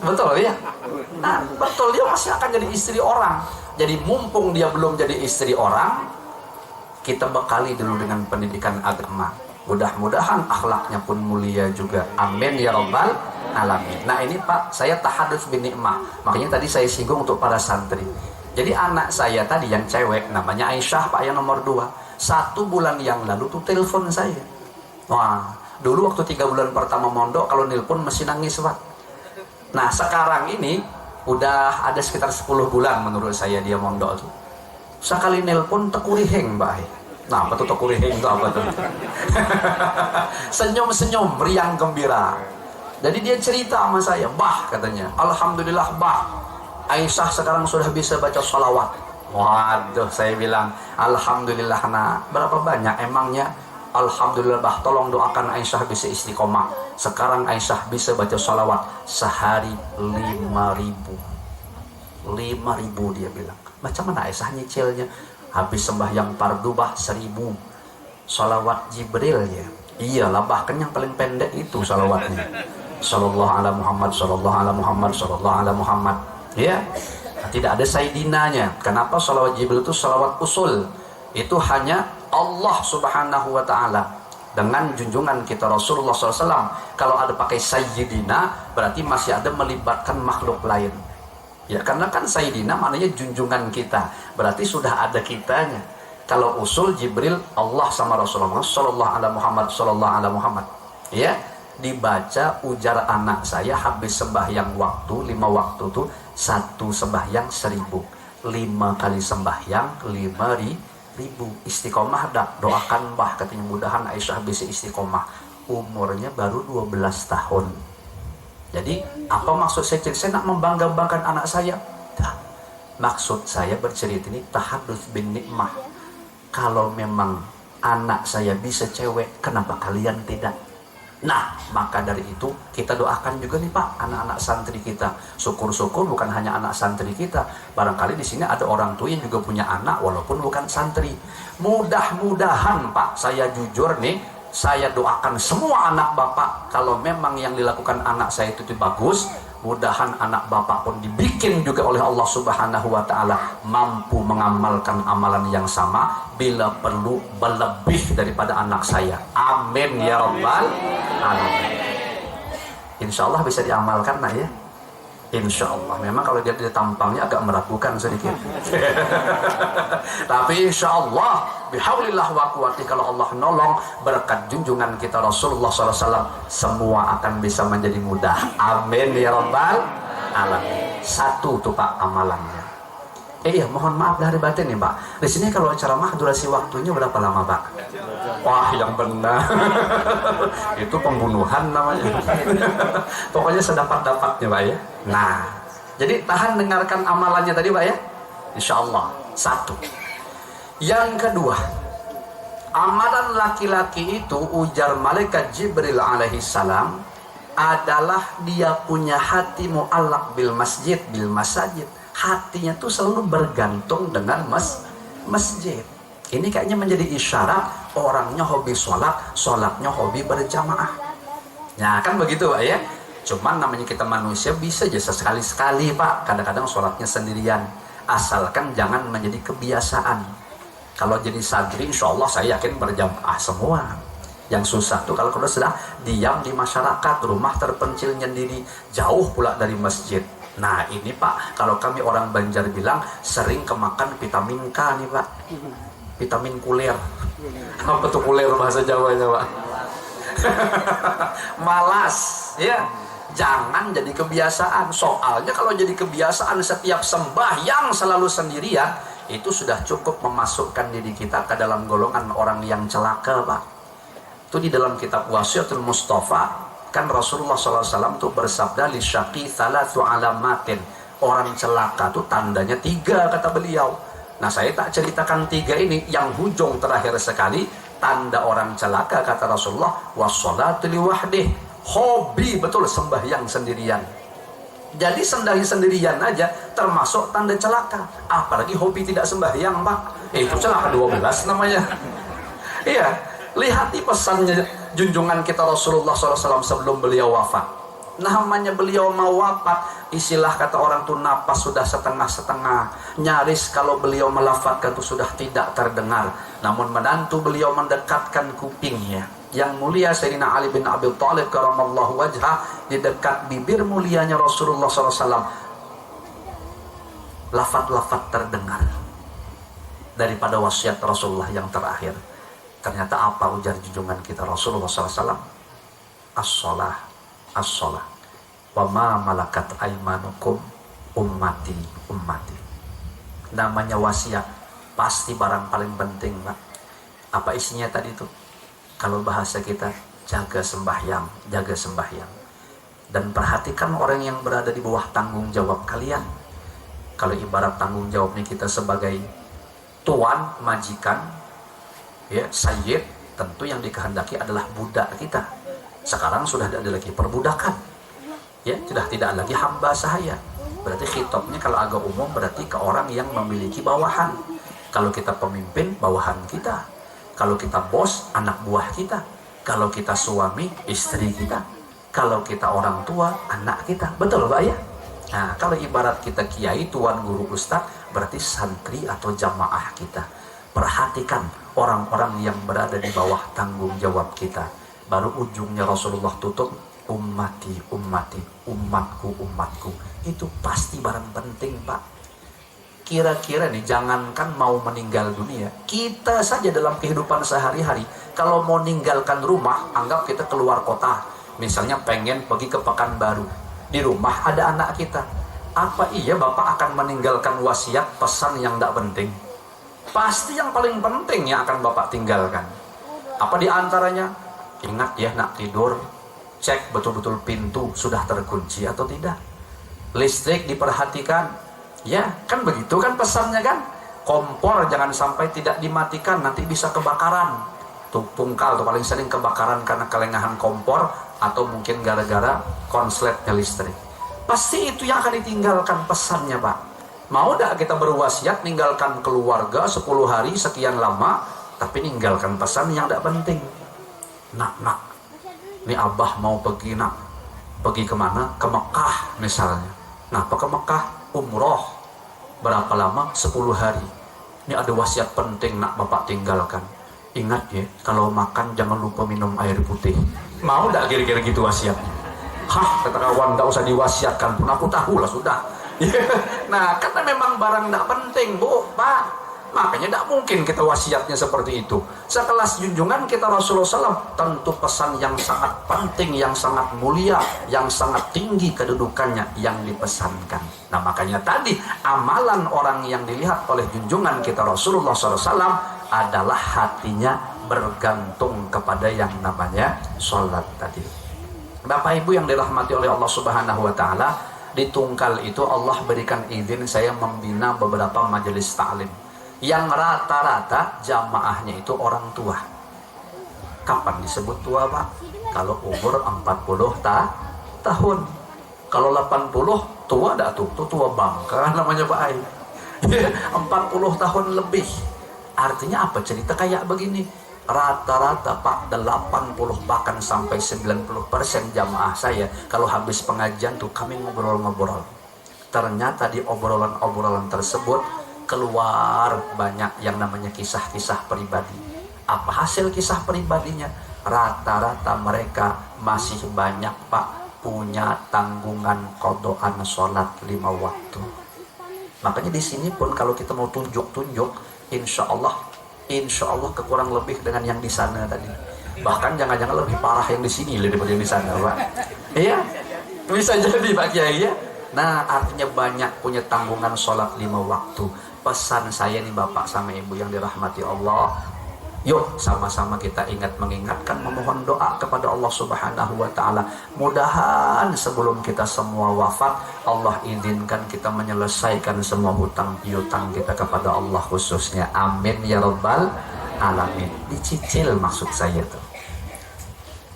Betul ya? Nah, betul, dia masih akan jadi istri orang. Jadi mumpung dia belum jadi istri orang, kita bekali dulu dengan pendidikan agama. Mudah-mudahan akhlaknya pun mulia juga. Amin ya rabbal alamin. Nah ini Pak, saya tahadus bin nikmah. Makanya tadi saya singgung untuk para santri. Jadi anak saya tadi yang cewek namanya Aisyah Pak, yang nomor 2. 1 bulan yang lalu tuh telepon saya. Wah, dulu waktu 3 bulan pertama mondok kalau nelpon masih nangis Pak. Nah sekarang ini udah ada sekitar 10 bulan menurut saya dia mondok tuh. Sekali nelpon tekuriheng Mbak. Nah apa tuh tekuriheng itu apa tuh? Senyum-senyum, riang gembira. Jadi dia cerita sama saya, Bah katanya, Alhamdulillah Bah, Aisyah sekarang sudah bisa baca sholawat. Waduh, saya bilang, Alhamdulillah nak. Berapa banyak emangnya? Alhamdulillah Bah, tolong doakan Aisyah bisa istiqomah. Sekarang Aisyah bisa baca sholawat sehari 5.000. 5.000 dia bilang. Macam mana Aisyah nyicilnya? Habis sembahyang fardu Bah 1.000. Sholawat Jibril ya. Iyalah, bahkan yang paling pendek itu sholawatnya. Sallallahu ala Muhammad, sallallahu ala Muhammad, sallallahu ala Muhammad. Ya, tidak ada sayyidinanya. Kenapa sholawat Jibril itu sholawat usul? Itu hanya Allah subhanahu wa ta'ala dengan junjungan kita Rasulullah SAW. Kalau ada pakai sayyidina berarti masih ada melibatkan makhluk lain. Ya, karena kan sayyidina maknanya junjungan kita, berarti sudah ada kitanya. Kalau usul Jibril Allah sama Rasulullah sallallahu ala Muhammad, sallallahu ala Muhammad. Ya, dibaca ujar anak saya habis sembahyang waktu 5 waktu tuh 1 sembahyang 1.000, 5 kali sembahyang 5.000. Istiqomah dah, doakan Mbah katanya, mudahan Aisyah bisa istiqomah. Umurnya baru 12 tahun. Jadi apa maksud saya cerita? Saya nak membangga-banggakan anak saya. Nah, maksud saya bercerita ini tahadus bin nikmah. Kalau memang anak saya bisa cewek, kenapa kalian tidak? Nah, maka dari itu kita doakan juga nih Pak, anak-anak santri kita. Syukur-syukur bukan hanya anak santri kita. Barangkali di sini ada orang tua yang juga punya anak walaupun bukan santri. Mudah-mudahan Pak, saya jujur nih, saya doakan semua anak Bapak, kalau memang yang dilakukan anak saya itu bagus, mudahan anak Bapak pun dibikin juga oleh Allah Subhanahu wa ta'ala mampu mengamalkan amalan yang sama, bila perlu berlebih daripada anak saya. Amin ya rabbal alamin. Insya Allah bisa diamalkan nah ya. Insya Allah. Memang kalau dia tampangnya agak meragukan sedikit. Tapi insya Allah bihaulillah wa quwwati, kalau Allah nolong berkat junjungan kita Rasulullah SAW, semua akan bisa menjadi mudah. Amin ya rabbal alamin. 1 tuh Pak amalannya. Iya, mohon maaf dari batin nih Pak. Di sini kalau ceramah durasi waktunya berapa lama Pak? Wah, yang benar. Itu pembunuhan namanya. Pokoknya sedapat-dapatnya Pak ya. Nah, jadi tahan dengarkan amalannya tadi Pak ya. Insya Allah. 1. Yang kedua, amalan laki-laki itu ujar malaikat Jibril alaihi salam adalah dia punya hati mu'allaq bil masjid, bil masajid. Hatinya tuh selalu bergantung dengan masjid. Ini kayaknya menjadi isyarat orangnya hobi sholat, sholatnya hobi berjamaah. Nah kan begitu Pak ya. Cuman namanya kita manusia bisa aja sekali-sekali Pak, kadang-kadang sholatnya sendirian. Asalkan jangan menjadi kebiasaan. Kalau jadi santri insya Allah saya yakin berjamaah semua. Yang susah tuh kalau sudah diam di masyarakat, rumah terpencil sendiri, jauh pula dari masjid. Nah ini Pak, kalau kami orang Banjar bilang sering kemakan vitamin K nih Pak. Vitamin kuler. Apa tuh kuler bahasa Jawanya Pak? Malas ya. Jangan jadi kebiasaan. Soalnya kalau jadi kebiasaan setiap sembahyang selalu sendirian, itu sudah cukup memasukkan diri kita ke dalam golongan orang yang celaka Pak. Itu di dalam kitab Wasiatul Mustafa kan Rasulullah SAW tuh bersabda li syaqi thalathu alamatin. Orang celaka tuh tandanya 3 kata beliau. Nah saya tak ceritakan 3 ini. Yang hujung terakhir sekali, tanda orang celaka kata Rasulullah wassalatu liwahdih, hobi betul sembahyang sendirian. Jadi sembahyang sendirian aja termasuk tanda celaka, apalagi hobi tidak sembahyang Pak. Itu celaka 12 namanya. Iya, lihat di pesannya junjungan kita Rasulullah SAW sebelum beliau wafat. Namanya beliau mau wafat, istilah kata orang tuh napas sudah setengah-setengah, nyaris kalau beliau melafazkan itu sudah tidak terdengar. Namun menantu beliau mendekatkan kupingnya. Yang mulia Sayyidina Ali bin Abi Thalib karamallahu wajhah, di dekat bibir mulianya Rasulullah SAW, lafaz-lafaz terdengar daripada wasiat Rasulullah yang terakhir. Ternyata apa ujar junjungan kita Rasulullah SAW? As-shalah, as-shalah, wa ma malakat aimanukum ummati ummati. Namanya wasiat pasti barang paling penting, Pak. Apa isinya tadi itu? Kalau bahasa kita, jaga sembahyang, jaga sembahyang. Dan perhatikan orang yang berada di bawah tanggung jawab kalian. Kalau ibarat tanggung jawabnya kita sebagai tuan, majikan, ya, sayyid, tentu yang dikehendaki adalah budak kita. Sekarang sudah tidak ada lagi perbudakan, ya, sudah tidak lagi hamba sahaya. Berarti khitabnya kalau agak umum berarti ke orang yang memiliki bawahan. Kalau kita pemimpin, bawahan kita. Kalau kita bos, anak buah kita. Kalau kita suami, istri kita. Kalau kita orang tua, anak kita. Betul Pak ya? Nah, kalau ibarat kita kiai, tuan, guru, ustaz, berarti santri atau jamaah kita. Perhatikan orang-orang yang berada di bawah tanggung jawab kita. Baru ujungnya Rasulullah tutup, ummati, ummati, umatku, umatku. Itu pasti barang penting, Pak. Kira-kira nih, jangankan mau meninggal dunia, kita saja dalam kehidupan sehari-hari, kalau mau meninggalkan rumah, anggap kita keluar kota, misalnya pengen pergi ke Pekanbaru, di rumah ada anak kita, apa iya Bapak akan meninggalkan wasiat pesan yang tidak penting? Pasti yang paling penting yang akan Bapak tinggalkan. Apa di antaranya? Ingat ya, nak tidur, cek betul-betul pintu sudah terkunci atau tidak. Listrik diperhatikan, ya kan begitu kan pesannya kan. Kompor jangan sampai tidak dimatikan, nanti bisa kebakaran. Tuh tungkal tuh paling sering kebakaran karena kelengahan kompor atau mungkin gara-gara konsletnya listrik. Pasti itu yang akan ditinggalkan pesannya, Pak. Mau tidak kita berwasiat ninggalkan keluarga 10 hari sekian lama, tapi ninggalkan pesan yang tidak penting. Nak, ini Abah mau pergi, nak. Pergi kemana? Ke Mekah misalnya. Nah, apa ke Mekah? Umroh. Berapa lama? 10 hari. Ini ada wasiat penting nak Bapak tinggalkan. Ingat ya, kalau makan jangan lupa minum air putih. Mau tidak kira-kira gitu wasiatnya? Hah, kata kawan, tidak usah diwasiatkan pun aku tahu lah sudah. Nah, karena memang barang tidak penting, Bu, Pak. Makanya tidak mungkin kita wasiatnya seperti itu. Sekelas junjungan kita Rasulullah SAW, tentu pesan yang sangat penting, yang sangat mulia, yang sangat tinggi kedudukannya yang dipesankan. Nah, makanya tadi amalan orang yang dilihat oleh junjungan kita Rasulullah SAW adalah hatinya bergantung kepada yang namanya sholat tadi. Bapak Ibu yang dirahmati oleh Allah Subhanahu wa Ta'ala, di Tungkal itu Allah berikan izin saya membina beberapa majelis ta'lim yang rata-rata jamaahnya itu orang tua. Kapan disebut tua, Pak? Kalau umur 40 tahun. Kalau 80 tua dah tuh tua bangka namanya Pak Ai. 40 tahun lebih. Artinya apa? Cerita kayak begini. Rata-rata Pak 80 bahkan sampai 90% jamaah saya kalau habis pengajian tuh kami ngobrol-ngobrol. Ternyata di obrolan-obrolan tersebut keluar banyak yang namanya kisah-kisah pribadi. Apa hasil kisah pribadinya? Rata-rata mereka masih banyak Pak punya tanggungan qadaan sholat 5 waktu. Makanya di sini pun kalau kita mau tunjuk-tunjuk, insya Allah kekurang lebih dengan yang di sana tadi. Bahkan jangan-jangan lebih parah yang di sini daripada yang di sana, Pak. Iya, bisa jadi Pak Kiai ya. Nah, artinya banyak punya tanggungan sholat 5 waktu. Pesan saya nih Bapak sama Ibu yang dirahmati Allah, yuk sama-sama kita mengingatkan, memohon doa kepada Allah Subhanahu wa Ta'ala. Mudahan sebelum kita semua wafat, Allah izinkan kita menyelesaikan semua hutang piutang kita kepada Allah khususnya. Amin ya Rabbal Alamin. Dicicil maksud saya tuh.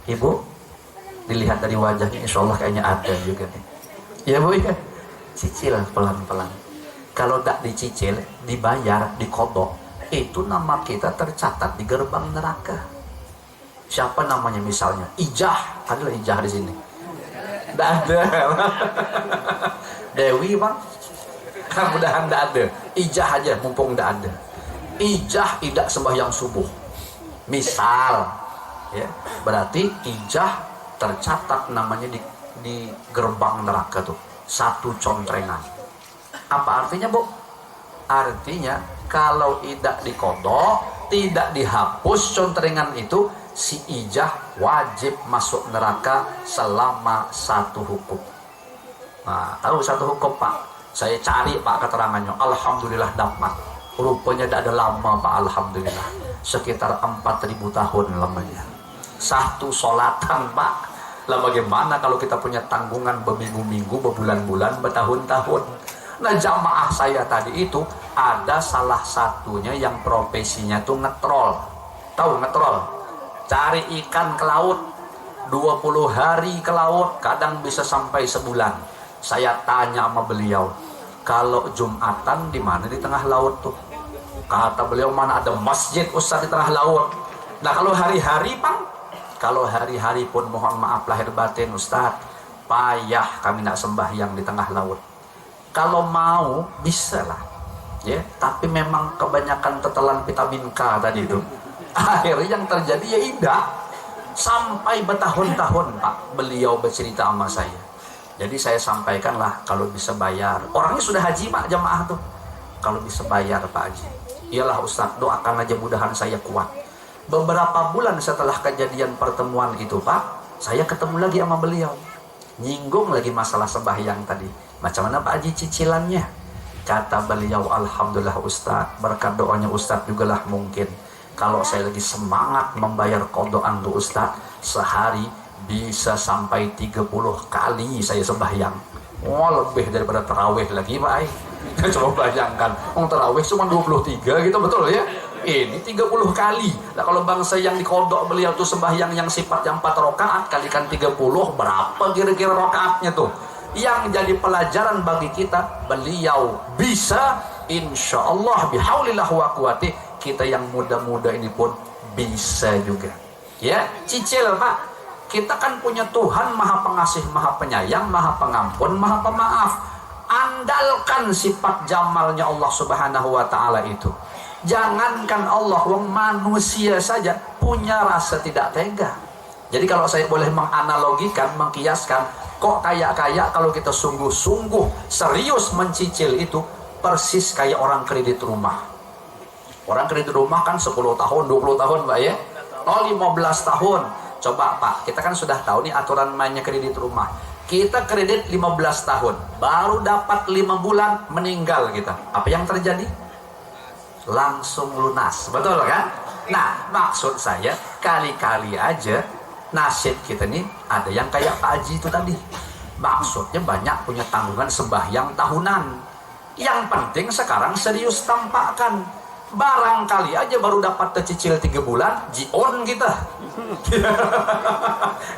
Ibu, dilihat dari wajahnya insya Allah kayaknya ada juga nih. Ya Bu ya, cicil pelan-pelan. Kalau tak dicicil, dibayar, dikodok, itu nama kita tercatat di gerbang neraka. Siapa namanya misalnya? Ijah, adalah Ijah di sini. Nggak ada. Dewi bang, mudah-mudahan nggak ada. Ijah aja mumpung nggak ada. Ijah tidak sembahyang subuh. Misal, ya, berarti ijah tercatat namanya di gerbang neraka tuh. Satu contrengan. Apa artinya bu? Artinya kalau tidak dikodok, tidak dihapus contrengan itu, si ijah wajib masuk neraka selama satu hukum. Nah, tahu satu hukum pak? Saya cari pak keterangannya. Alhamdulillah dapat. Rupanya tidak ada lama pak. Alhamdulillah. Sekitar 4.000 tahun lamanya. Satu solatan pak. Lah bagaimana kalau kita punya tanggungan berminggu-minggu, berbulan-bulan, bertahun-tahun? Nah jamaah saya tadi itu ada salah satunya yang profesinya tuh ngetrol. Tahu ngetrol? Cari ikan ke laut. 20 hari ke laut, kadang bisa sampai sebulan. Saya tanya sama beliau, kalau Jumatan di mana di tengah laut tuh? Kata beliau, mana ada masjid Ustaz di tengah laut. Nah kalau hari-hari Bang, kalau hari-hari pun mohon maaf lahir batin Ustaz, payah kami nak sembahyang di tengah laut. Kalau mau bisa lah, ya. Tapi memang kebanyakan tetelan vitamin K tadi itu. Akhirnya yang terjadi ya indah. Sampai bertahun-tahun Pak beliau bercerita sama saya. Jadi saya sampaikanlah kalau bisa bayar. Orangnya sudah haji Pak jamaah tuh. Kalau bisa bayar Pak Haji. Iyalah Ustaz, doakan aja mudahan saya kuat. Beberapa bulan setelah kejadian pertemuan itu Pak, saya ketemu lagi sama beliau. Nyinggung lagi masalah sembahyang tadi. Macam mana Pak Haji cicilannya? Kata beliau, alhamdulillah Ustaz, berkat doanya Ustaz juga lah mungkin. Kalau saya lagi semangat membayar kodokan tuh Ustaz, sehari bisa sampai 30 kali saya sembahyang. Oh lebih daripada tarawih lagi Pak Ai. Coba bayangkan, tarawih cuma 23 gitu, betul ya? Ini 30 kali. Nah kalau bangsa yang dikodok beliau tuh sembahyang yang sifat yang 4 rakaat kalikan 30, berapa kira-kira rakaatnya tuh? Yang jadi pelajaran bagi kita, beliau bisa, insya Allah bihaulillah wa quwwati, kita yang muda-muda ini pun bisa juga. Ya, cicil Pak. Kita kan punya Tuhan Maha Pengasih, Maha Penyayang, Maha Pengampun, Maha Pemaaf. Andalkan sifat jamalnya Allah Subhanahu wa taala itu. Jangankan Allah, wong manusia saja punya rasa tidak tega. Jadi kalau saya boleh menganalogikan, mengkiaskan, kok kayak kalau kita sungguh-sungguh serius mencicil itu persis kayak orang kredit rumah. Orang kredit rumah kan 10 tahun, 20 tahun Mbak ya. 15 tahun. Coba Pak, kita kan sudah tahu nih aturan mainnya kredit rumah. Kita kredit 15 tahun, baru dapat 5 bulan meninggal kita. Apa yang terjadi? Langsung lunas, betul kan? Nah, maksud saya kali-kali aja nasib kita nih ada yang kayak Pak Haji itu tadi. Maksudnya banyak punya tanggungan sembahyang tahunan. Yang penting sekarang serius tampakkan. Barangkali aja baru dapat tercicil 3 bulan, jion kita.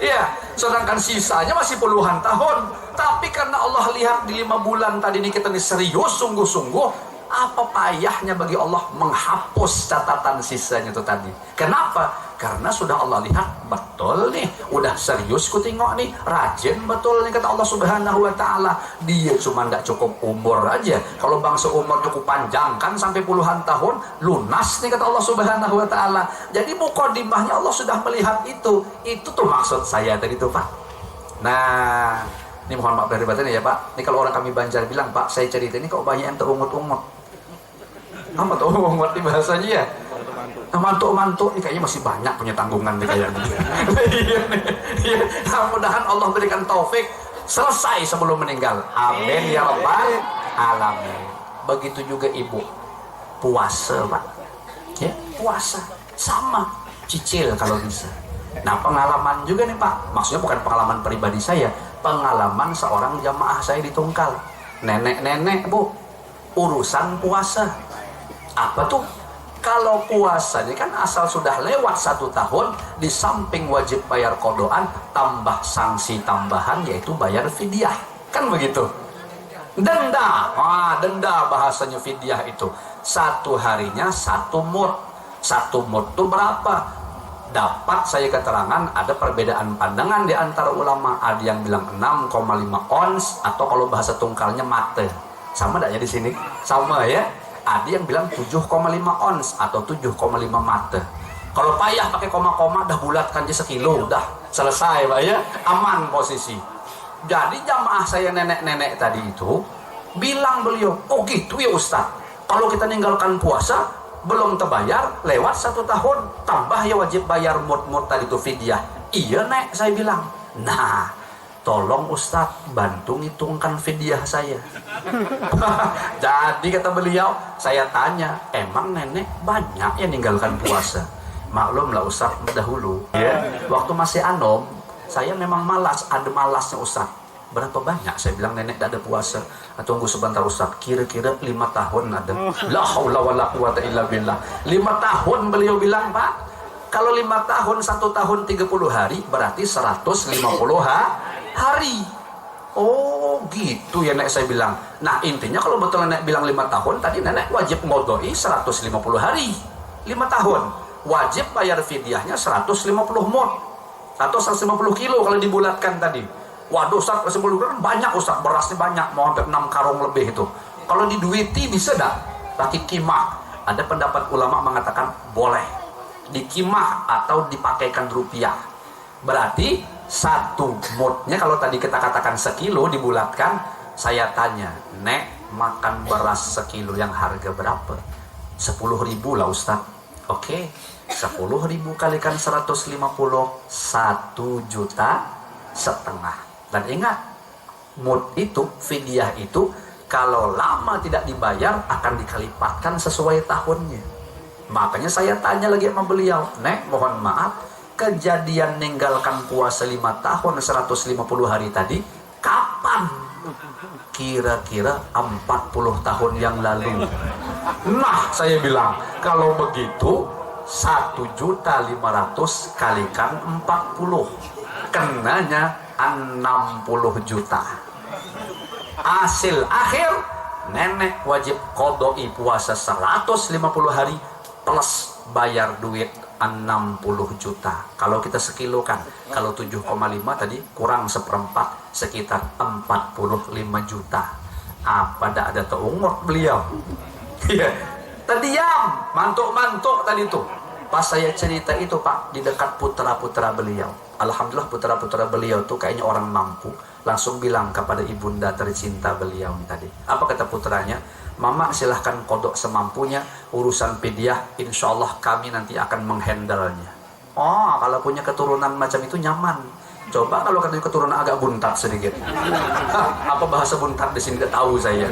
Ya, sedangkan sisanya masih puluhan tahun. Tapi karena Allah lihat di 5 bulan tadi ini kita nih serius, sungguh-sungguh, apa payahnya bagi Allah menghapus catatan sisanya itu tadi. Kenapa? Karena sudah Allah lihat, betul nih, udah serius ku tengok nih, rajin betul nih kata Allah Subhanahu wa taala. Dia cuma tidak cukup umur aja. Kalau bangsa umur cukup panjang kan sampai puluhan tahun, lunas nih kata Allah Subhanahu wa taala. Jadi mukadimahnya Allah sudah melihat itu. Itu tuh maksud saya tadi tuh Pak. Nah, ini mohon maaf dari batin ya Pak. Ini kalau orang kami Banjar bilang, Pak, saya cerita ini kok banyak yang terungut-ungut. Apa tuh ungut di bahasanya ya? Mantuk-mantuk ini kayaknya masih banyak punya tanggungan nih kayaknya. Iya, mudah-mudahan Allah berikan taufik selesai sebelum meninggal. Amin ya rabbal alamin. Begitu juga ibu puasa Pak. Ya, puasa sama cicil kalau bisa. Nah pengalaman juga nih Pak. Maksudnya bukan pengalaman pribadi saya, pengalaman seorang jamaah saya di Tungkal. Nenek-nenek Bu, urusan puasa. Apa tuh? Kalau puasa ini kan asal sudah lewat 1 tahun, di samping wajib bayar kodoan, tambah sanksi tambahan yaitu bayar fidyah. Kan begitu? Denda. Denda bahasanya fidyah itu. 1 harinya 1 mud. 1 mud itu berapa? Dapat saya keterangan ada perbedaan pandangan di antara ulama. Ada yang bilang 6,5 ons atau kalau bahasa tungkalnya mate. Sama enggak ya di sini? Sama ya. Ada yang bilang 7,5 ons atau 7,5 mate. Kalau payah pakai koma-koma dah bulatkan aja sekilo, dah selesai Pak ya. Aman posisi. Jadi jamaah saya nenek-nenek tadi itu bilang beliau, "Oh gitu ya Ustaz. Kalau kita ninggalkan puasa belum terbayar lewat 1 tahun, tambah ya wajib bayar mut tadi itu fidyah." "Iya Nek," saya bilang. "Nah, tolong Ustadz bantu ngitungkan fidyah saya." Jadi kata beliau, saya tanya, "Emang nenek banyak yang ninggalkan puasa?" "Maklum lah Ustadz, dahulu ya, waktu masih anom saya memang malas, ada malasnya Ustadz." "Berapa banyak?" Saya bilang, "Nenek tidak ada puasa." "Tunggu sebentar Ustaz, kira-kira 5 tahun ada." La haula wala quwata illa billah. 5 tahun beliau bilang, "Pak, kalau 5 tahun 1 tahun 30 hari berarti 150 hari." "Oh gitu ya Nek," saya bilang. Nah intinya kalau betul Nenek bilang 5 tahun, tadi Nenek wajib ngodoi 150 hari. 5 tahun wajib bayar fidyahnya 150 mud atau 150 kilo kalau dibulatkan tadi. "Waduh Ustaz, 10 gram banyak Ustaz, berasnya banyak, mau hampir 6 karung lebih itu. Kalau diduiti bisa dah pakai kimah?" Ada pendapat ulama mengatakan boleh dikimah atau dipakaikan rupiah. Berarti 1 mudnya kalau tadi kita katakan sekilo dibulatkan. Saya tanya, "Nek, makan beras sekilo yang harga berapa?" 10.000 lah Ustaz. "Oke, 10.000 kalikan 150, 1,5 juta. Dan ingat, mud itu, fidyah itu, kalau lama tidak dibayar akan dikalipatkan sesuai tahunnya. Makanya saya tanya lagi sama beliau, "Nek, mohon maaf, kejadian ninggalkan puasa 5 tahun 150 hari tadi kapan?" "Kira-kira 40 tahun yang lalu." Nah saya bilang, kalau begitu 1.500.000 kalikan 40, kenanya 60 juta. Hasil akhir nenek wajib kodoi puasa 150 hari plus bayar duit 60 juta. Kalau kita sekilokan, kalau 7,5 tadi kurang 1/4, sekitar 45 juta. Apa dah ada teungut beliau. Iya, terdiam, mantuk-mantuk tadi tuh. Pas saya cerita itu Pak, di dekat putra-putra beliau. Alhamdulillah putra-putra beliau tuh kayaknya orang mampu. Langsung bilang kepada ibunda tercinta beliau tadi. Apa kata putranya? "Mama silahkan kodok semampunya. Urusan fidyah insya Allah kami nanti akan menghandlenya." Oh, kalau punya keturunan macam itu nyaman. Coba kalau katanya keturunan agak buntat sedikit. Apa bahasa buntat di sini tidak tahu saya.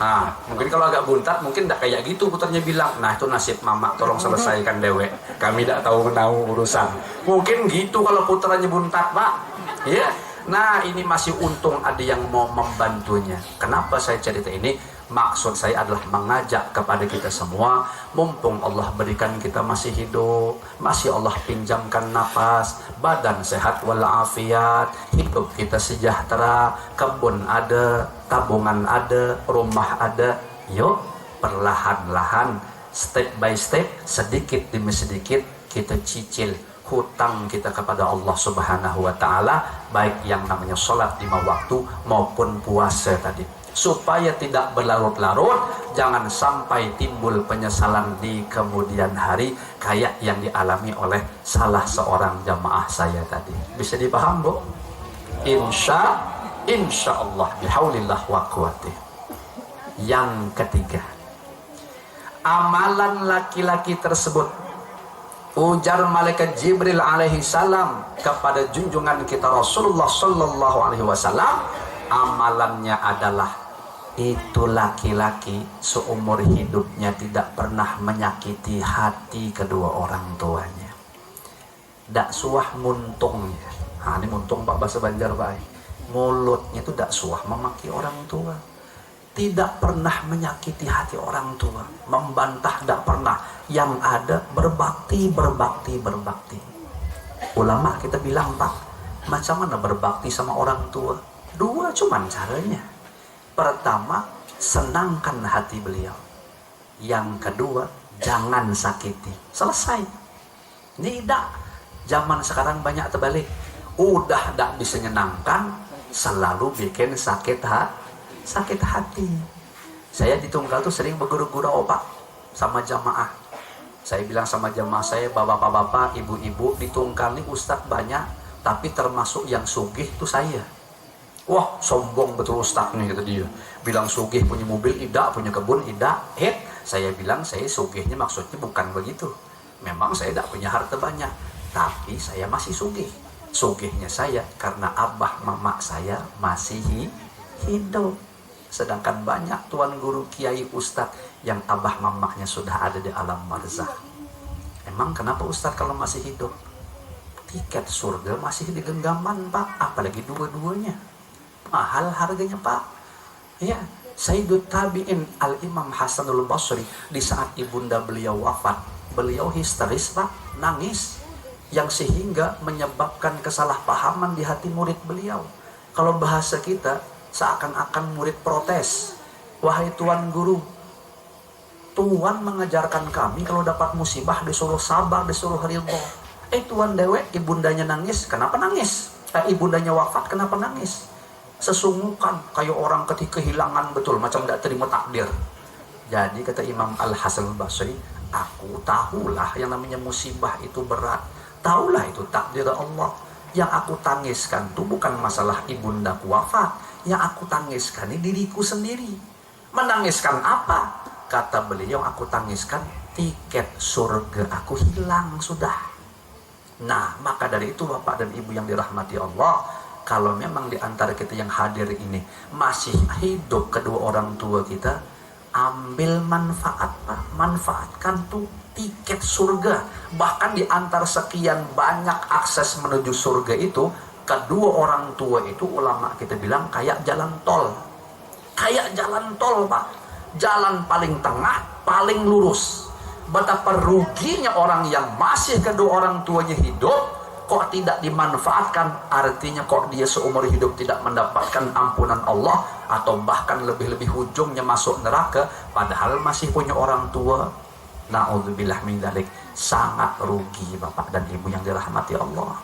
Nah, mungkin kalau agak buntat mungkin tidak kayak gitu putarnya bilang. "Nah itu nasib mama, tolong selesaikan dewek. Kami tidak tahu urusan." Mungkin gitu kalau putranya buntat Pak. Ya. Nah ini masih untung ada yang mau membantunya. Kenapa saya cerita ini? Maksud saya adalah mengajak kepada kita semua, mumpung Allah berikan kita masih hidup, masih Allah pinjamkan nafas, badan sehat walafiat, hidup kita sejahtera, kebun ada, tabungan ada, rumah ada. Yuk perlahan-lahan, step by step, sedikit demi sedikit kita cicil hutang kita kepada Allah Subhanahu wa taala, baik yang namanya sholat 5 waktu maupun puasa tadi, supaya tidak berlarut-larut, jangan sampai timbul penyesalan di kemudian hari kayak yang dialami oleh salah seorang jamaah saya tadi. Bisa dipaham Bu? Insya Allah bihaulillah wa quwwatih. Yang ketiga, amalan laki-laki tersebut, ujar malaikat Jibril alaihi salam kepada junjungan kita Rasulullah sallallahu alaihi wasallam, amalannya adalah itu laki-laki seumur hidupnya tidak pernah menyakiti hati kedua orang tuanya. Dak suah muntungnya. Nah, ini muntung Pak bahasa Banjar Pak. Mulutnya itu dak suah memaki orang tua. Tidak pernah menyakiti hati orang tua, membantah dak pernah. Yang ada berbakti. Ulama kita bilang Pak, macam mana berbakti sama orang tua? 2 cuman caranya. Pertama, senangkan hati beliau. Yang kedua, jangan sakiti. Selesai. Tidak Zaman sekarang banyak terbalik. Udah tidak bisa menyenangkan, selalu bikin sakit hati. Saya di Tunggal tuh sering bergurau-gurau Pak sama jamaah. Saya bilang sama jamaah saya, bapak-bapak, ibu-ibu, di Tunggal ini ustadz banyak, tapi termasuk yang sugih itu saya. Wah, sombong betul ustadz nih, kata dia. Bilang sugih punya mobil, tidak, punya kebun, tidak. Saya bilang saya sugihnya maksudnya bukan begitu. Memang saya tidak punya harta banyak, tapi saya masih sugih. Sugihnya saya karena abah mama saya masih hidup. Sedangkan banyak tuan guru kiai ustadz yang abah mamahnya sudah ada di alam barzakh. Emang kenapa ustadz kalau masih hidup? Tiket surga masih di genggaman Pak, apalagi dua-duanya. Mahal harganya Pak. Ya, Sayyidut Tabi'in Al-Imam Hasanul Basri, di saat ibunda beliau wafat, beliau histeris Pak, nangis, yang sehingga menyebabkan kesalahpahaman di hati murid beliau. Kalau bahasa kita, seakan-akan murid protes, wahai tuan guru, Tuhan mengajarkan kami kalau dapat musibah disuruh sabar, disuruh ridho. Tuan dewek, ibundanya nangis, kenapa nangis? Ibundanya wafat, kenapa nangis? Sesungguhkan kayak orang ketika kehilangan betul, macam tidak terima takdir. Jadi kata Imam Al-Hasan Al-Basri, aku tahulah yang namanya musibah itu berat, tahulah itu takdir Allah. Yang aku tangiskan itu bukan masalah ibundaku wafat, yang aku tangiskan ini diriku sendiri. Menangiskan apa? Kata beliau, aku tangiskan tiket surga aku hilang sudah. Nah, maka dari itu Bapak dan Ibu yang dirahmati Allah, kalau memang di antara kita yang hadir ini masih hidup kedua orang tua kita, ambil manfaat Pak, manfaatkan tuh tiket surga. Bahkan di antara sekian banyak akses menuju surga itu, kedua orang tua itu ulama kita bilang kayak jalan tol. Kayak jalan tol Pak, jalan paling tengah, paling lurus. Betapa ruginya orang yang masih kedua orang tuanya hidup kok tidak dimanfaatkan, artinya kok dia seumur hidup tidak mendapatkan ampunan Allah, atau bahkan lebih-lebih ujungnya masuk neraka, padahal masih punya orang tua. Na'udzubillah min dzalik. Sangat rugi Bapak dan Ibu yang dirahmati Allah.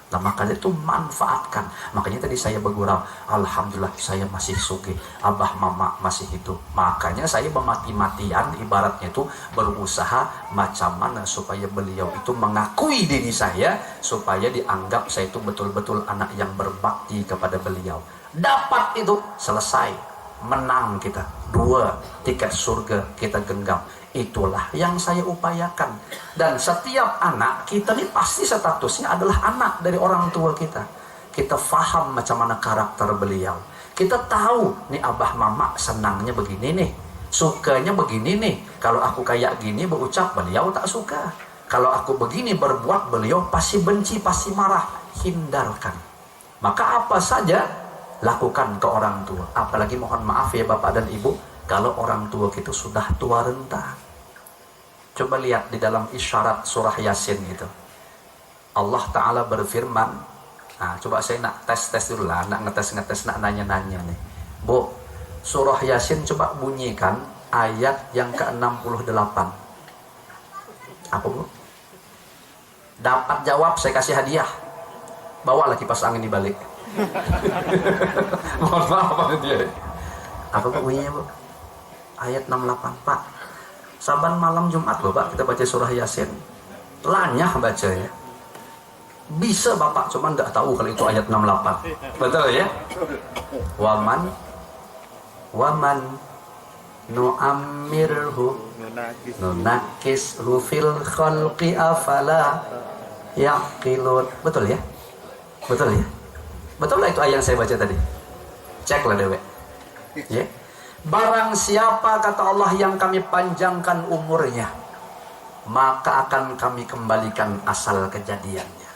Nah, makanya itu manfaatkan. Makanya tadi saya bergurau, alhamdulillah saya masih sugih, abah mama masih hidup. Makanya saya memati-matian, ibaratnya itu berusaha macam mana supaya beliau itu mengakui diri saya, supaya dianggap saya itu betul-betul anak yang berbakti kepada beliau. Dapat itu, selesai, menang kita. 2 tiket surga kita genggam. Itulah yang saya upayakan. Dan setiap anak kita ini pasti statusnya adalah anak dari orang tua kita. Kita faham macam mana karakter beliau. Kita tahu nih abah mama senangnya begini nih, sukanya begini nih. Kalau aku kayak gini berucap, beliau tak suka. Kalau aku begini berbuat, beliau pasti benci, pasti marah. Hindarkan. Maka apa saja lakukan ke orang tua. Apalagi mohon maaf ya Bapak dan Ibu, kalau orang tua kita sudah tua renta. Coba lihat di dalam isyarat surah Yasin gitu. Allah Ta'ala berfirman. Nah, coba saya nak tes dulu lah. Nak ngetes, nak nanya-nanya nih. Bu, surah Yasin coba bunyikan ayat yang ke-68. Apa Bu? Dapat jawab saya kasih hadiah. Bawalah kipas angin dibalik. Mohon maaf Pak dia. Apa Bu bunyinya Bu? Ayat 68 Pak. Saban malam Jumat loh Pak, kita baca surah Yasin. Lanyah baca ya. Bisa Bapak, cuman nggak tahu kalau itu ayat 68. Betul ya? Waman nu'ammirhu nunakishu fil khalqi afala yaqilun. Betul ya? Betul ya? Betul lah itu ayat yang saya baca tadi. Ceklah Dewe. Ya. Barang siapa kata Allah yang kami panjangkan umurnya, maka akan kami kembalikan asal kejadiannya.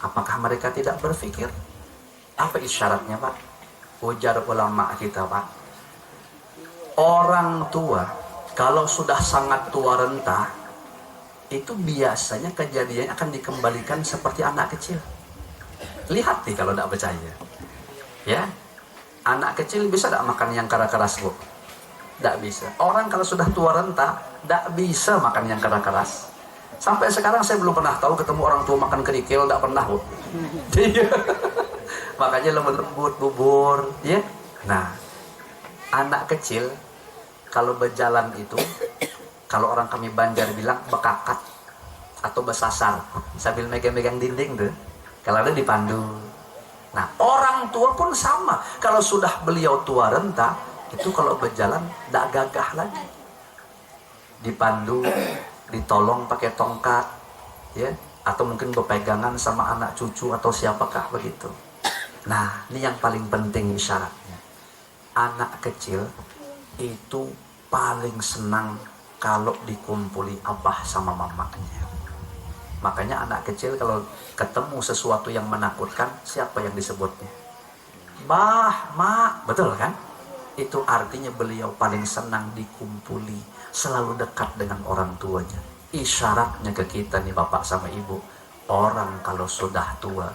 Apakah mereka tidak berpikir? Apa isyaratnya Pak? Ujar ulama kita Pak, orang tua kalau sudah sangat tua renta, itu biasanya kejadiannya akan dikembalikan seperti anak kecil. Lihat nih kalau tidak percaya. Ya, anak kecil bisa tidak makan yang keras-keras Bu? Tidak bisa. Orang kalau sudah tua renta, tidak bisa makan yang keras-keras. Sampai sekarang saya belum pernah tahu ketemu orang tua makan kerikil, tidak pernah. Iya. Makanya lembut bubur, ya. Nah, anak kecil kalau berjalan itu, kalau orang kami Banjar bilang bekakat atau besasar sambil megang-megang dinding tuh. Kalau ada dipandu. Nah, orang tua pun sama. Kalau sudah beliau tua renta, itu kalau berjalan tidak gagah lagi. Dipandu, ditolong pakai tongkat, ya, atau mungkin berpegangan sama anak cucu atau siapakah begitu. Nah, ini yang paling penting isyaratnya. Anak kecil itu paling senang kalau dikumpuli abah sama mamanya. Makanya anak kecil kalau ketemu sesuatu yang menakutkan, siapa yang disebutnya? Bah, mak, betul kan? Itu artinya beliau paling senang dikumpuli, selalu dekat dengan orang tuanya. Isyaratnya ke kita nih bapak sama ibu, orang kalau sudah tua,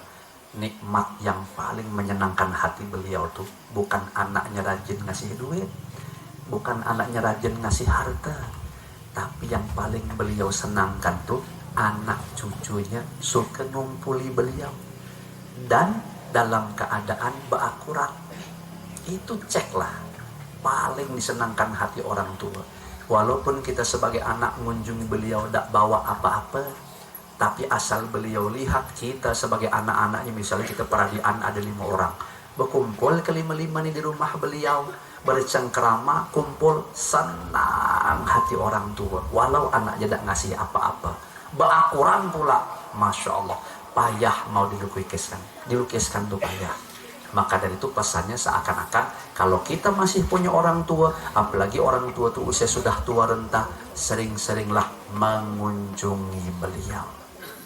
nikmat yang paling menyenangkan hati beliau tuh bukan anaknya rajin ngasih duit, bukan anaknya rajin ngasih harta, tapi yang paling beliau senangkan tuh anak cucunya suka ngumpuli beliau dan dalam keadaan berakurat. Itu ceklah paling disenangkan hati orang tua. Walaupun kita sebagai anak mengunjungi beliau tidak bawa apa-apa, tapi asal beliau lihat kita sebagai anak-anaknya, misalnya kita peradian ada 5 orang, berkumpul ke 5-5 nih di rumah beliau, bercengkerama, kumpul, senang hati orang tua. Walau anaknya tidak ngasih apa-apa, berakuran pula, Masya Allah, payah mau dilukiskan tuh payah. Maka dari itu pesannya seakan-akan kalau kita masih punya orang tua, apalagi orang tua tuh usia sudah tua renta, sering-seringlah mengunjungi beliau,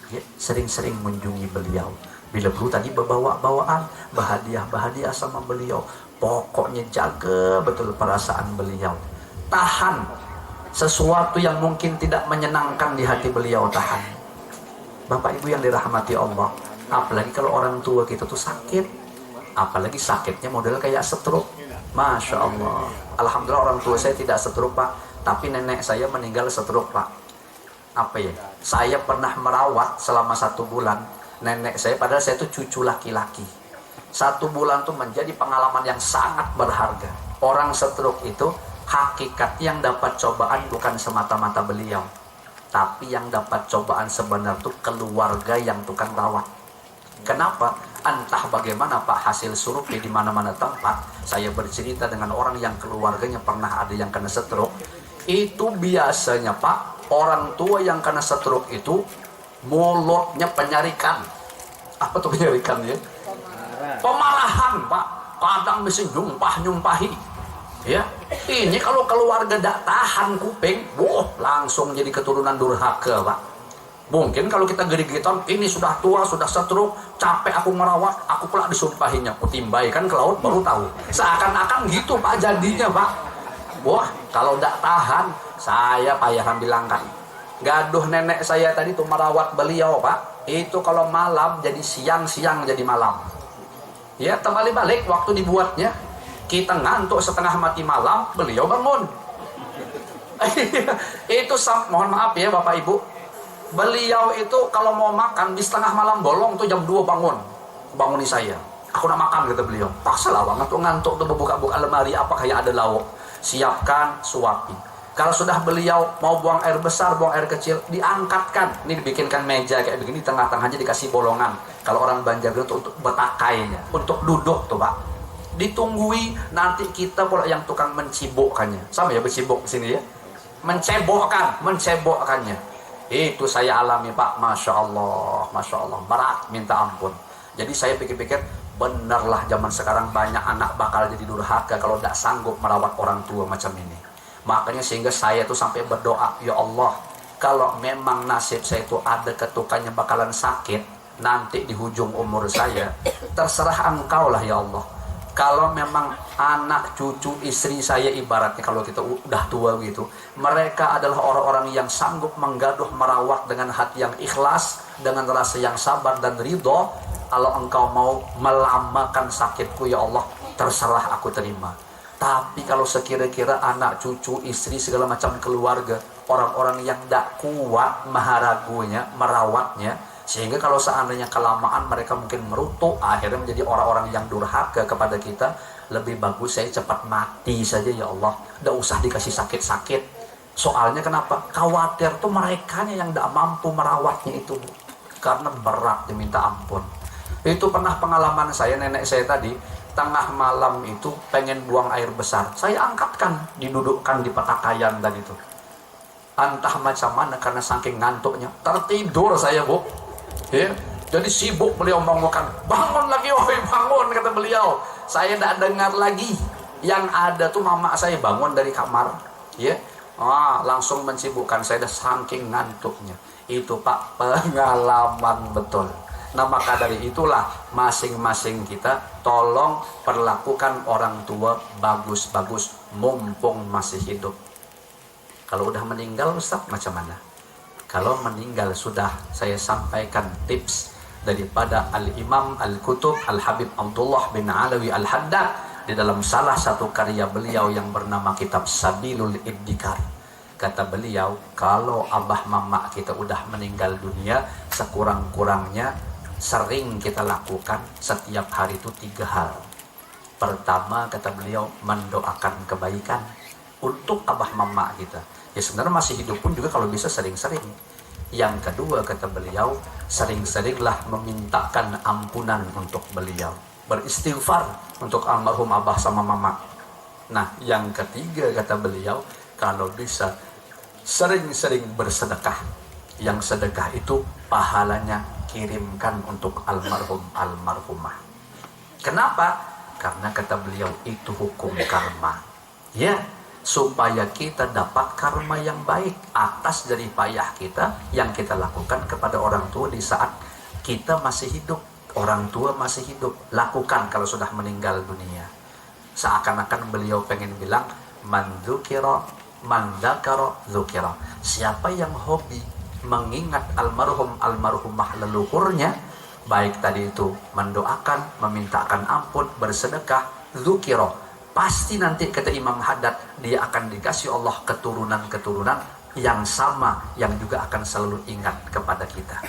ya, sering-sering mengunjungi beliau. Bila perlu tadi bawa-bawaan, berhadiah sama beliau. Pokoknya jaga betul perasaan beliau. Tahan sesuatu yang mungkin tidak menyenangkan di hati beliau, tahan. Bapak Ibu yang dirahmati Allah, apalagi kalau orang tua kita tuh sakit, apalagi sakitnya model kayak stroke. Masya Allah, alhamdulillah orang tua saya tidak stroke Pak, tapi nenek saya meninggal stroke Pak. Apa ya, saya pernah merawat selama 1 bulan nenek saya, padahal saya itu cucu laki-laki. 1 bulan tuh menjadi pengalaman yang sangat berharga. Orang stroke itu hakikat yang dapat cobaan bukan semata-mata beliau, tapi yang dapat cobaan sebenarnya tuh keluarga yang tukang rawat. Kenapa? Entah bagaimana Pak, hasil survei di mana-mana tempat saya bercerita dengan orang yang keluarganya pernah ada yang kena stroke. Itu biasanya Pak, orang tua yang kena stroke itu mulutnya penyarikan. Apa tuh penyarikan ya? Pemarahan Pak, kadang mesti nyumpahi. Ya, ini kalau keluarga tidak tahan kuping, langsung jadi keturunan durhaka Pak. Mungkin kalau kita gede-gedean, ini sudah tua, sudah stroke, capek aku merawat, aku pula disumpahinya, kutimbai kan ke laut baru tahu. Seakan-akan gitu Pak jadinya Pak. Wah, kalau tidak tahan, saya payahan bilangkan. Gaduh nenek saya tadi tuh merawat beliau Pak, itu kalau malam jadi siang jadi malam. Ya, terbalik-balik waktu dibuatnya, kita ngantuk setengah mati malam, beliau bangun. Itu mohon maaf ya Bapak Ibu, beliau itu kalau mau makan di setengah malam bolong tuh jam 2 banguni saya. Aku nak makan kata beliau. Paksa lah banget tuh ngantuk tuh, buka-buka lemari apa kayak ada lauk. Siapkan, suapi. Kalau sudah beliau mau buang air besar, buang air kecil, diangkatkan. Ini dibikinkan meja kayak begini, tengah-tengahnya dikasih bolongan. Kalau orang Banjar itu untuk betakainya, untuk duduk tuh Pak. Ditunggui, nanti kita pula yang tukang mencibokkannya. Sama ya bercibok sini ya. Mencebokkannya. Itu saya alami Pak, Masya Allah, berat minta ampun. Jadi saya pikir-pikir, benarlah zaman sekarang banyak anak bakal jadi durhaka kalau tidak sanggup merawat orang tua macam ini. Makanya sehingga saya tuh sampai berdoa, ya Allah, kalau memang nasib saya itu ada ketukannya bakalan sakit, nanti di hujung umur saya, terserah Engkau lah ya Allah. Kalau memang anak, cucu, istri saya ibaratnya kalau kita udah tua gitu, mereka adalah orang-orang yang sanggup menggaduh merawat dengan hati yang ikhlas, dengan rasa yang sabar dan ridho. Kalau Engkau mau melamakan sakitku ya Allah, terserah aku terima. Tapi kalau sekira-kira anak, cucu, istri, segala macam keluarga orang-orang yang tidak kuat maharagunya, merawatnya, sehingga kalau seandainya kelamaan mereka mungkin merutuk, akhirnya menjadi orang-orang yang durhaka kepada kita. Lebih bagus saya cepat mati saja ya Allah, tidak usah dikasih sakit-sakit. Soalnya kenapa? Khawatir tuh mereka yang tidak mampu merawatnya itu, karena berat diminta ampun. Itu pernah pengalaman saya, nenek saya tadi tengah malam itu pengen buang air besar, saya angkatkan, didudukkan di petakaian tadi itu. Entah macam mana karena saking ngantuknya tertidur saya, Bu ya. Jadi sibuk beliau bangunkan, bangun lagi woi bangun, kata beliau. Saya tidak dengar lagi, yang ada tuh mama saya bangun dari kamar ya, langsung mensibukkan saya, saking ngantuknya. Itu Pak, pengalaman betul. Nah maka dari itulah masing-masing kita tolong perlakukan orang tua bagus-bagus mumpung masih hidup. Kalau udah meninggal Ustaz macam mana? Kalau meninggal sudah saya sampaikan tips daripada Al-Imam Al-Kutub Al-Habib Abdullah bin Alawi Al-Haddad di dalam salah satu karya beliau yang bernama kitab Sabilul Ibdikar. Kata beliau, kalau abah mama kita udah meninggal dunia, sekurang-kurangnya sering kita lakukan setiap hari itu 3 hal. Pertama, kata beliau, mendoakan kebaikan untuk abah mama kita. Ya sebenarnya masih hidup pun juga kalau bisa sering-sering. Yang kedua, kata beliau, sering-seringlah memintakan ampunan untuk beliau, beristighfar untuk almarhum abah sama mama. Nah yang ketiga, kata beliau, kalau bisa sering-sering bersedekah. Yang sedekah itu pahalanya kirimkan untuk almarhum almarhumah. Kenapa? Karena kata beliau itu hukum karma ya, supaya kita dapat karma yang baik atas dari payah kita yang kita lakukan kepada orang tua di saat kita masih hidup. Orang tua masih hidup, lakukan kalau sudah meninggal dunia. Seakan-akan beliau pengen bilang, man dzukira man dzakara dzukira. Siapa yang hobi mengingat almarhum almarhumah leluhurnya, baik tadi itu mendoakan, memintakan ampun, bersedekah, dzukira, pasti nanti kata Imam Haddad dia akan dikasih Allah keturunan-keturunan yang sama, yang juga akan selalu ingat kepada kita.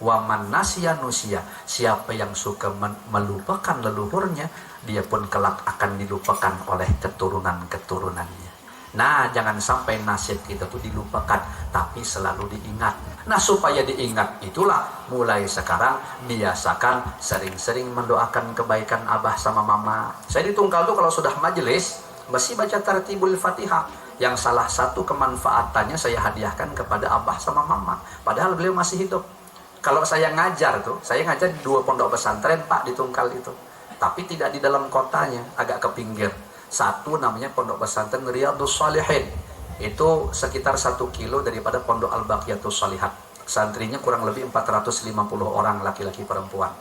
Waman nasya nusia, siapa yang suka melupakan leluhurnya, dia pun kelak akan dilupakan oleh keturunan-keturunannya. Nah jangan sampai nasib kita tuh dilupakan, tapi selalu diingat. Nah supaya diingat itulah mulai sekarang biasakan sering-sering mendoakan kebaikan abah sama mama. Saya di Tungkal tuh kalau sudah majelis mesti baca Tartibul Fatihah, yang salah satu kemanfaatannya saya hadiahkan kepada abah sama mama, padahal beliau masih hidup. Kalau saya ngajar tuh, saya ngajar di 2 pondok pesantren Pak di Tungkal itu, tapi tidak di dalam kotanya, agak ke pinggir. Satu namanya Pondok Pesantren Riyadhus Shalihin, itu sekitar 1 kilo daripada Pondok Al-Baqiyatus Shalihat. Santrinya kurang lebih 450 orang laki-laki perempuan.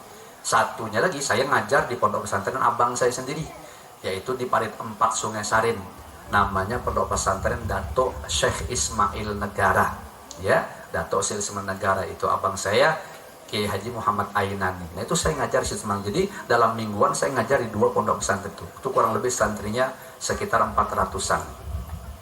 Satunya lagi saya ngajar di Pondok Pesantren abang saya sendiri, yaitu di Parit 4 Sungai Sarin. Namanya Pondok Pesantren Dato Syekh Ismail Negara. Ya, Dato Syekh Ismail Negara itu abang saya, Kiai Haji Muhammad Ainani. Nah itu saya ngajar sistem. Jadi dalam mingguan saya ngajar di 2 pondok pesantren itu kurang lebih santrinya sekitar 400-an.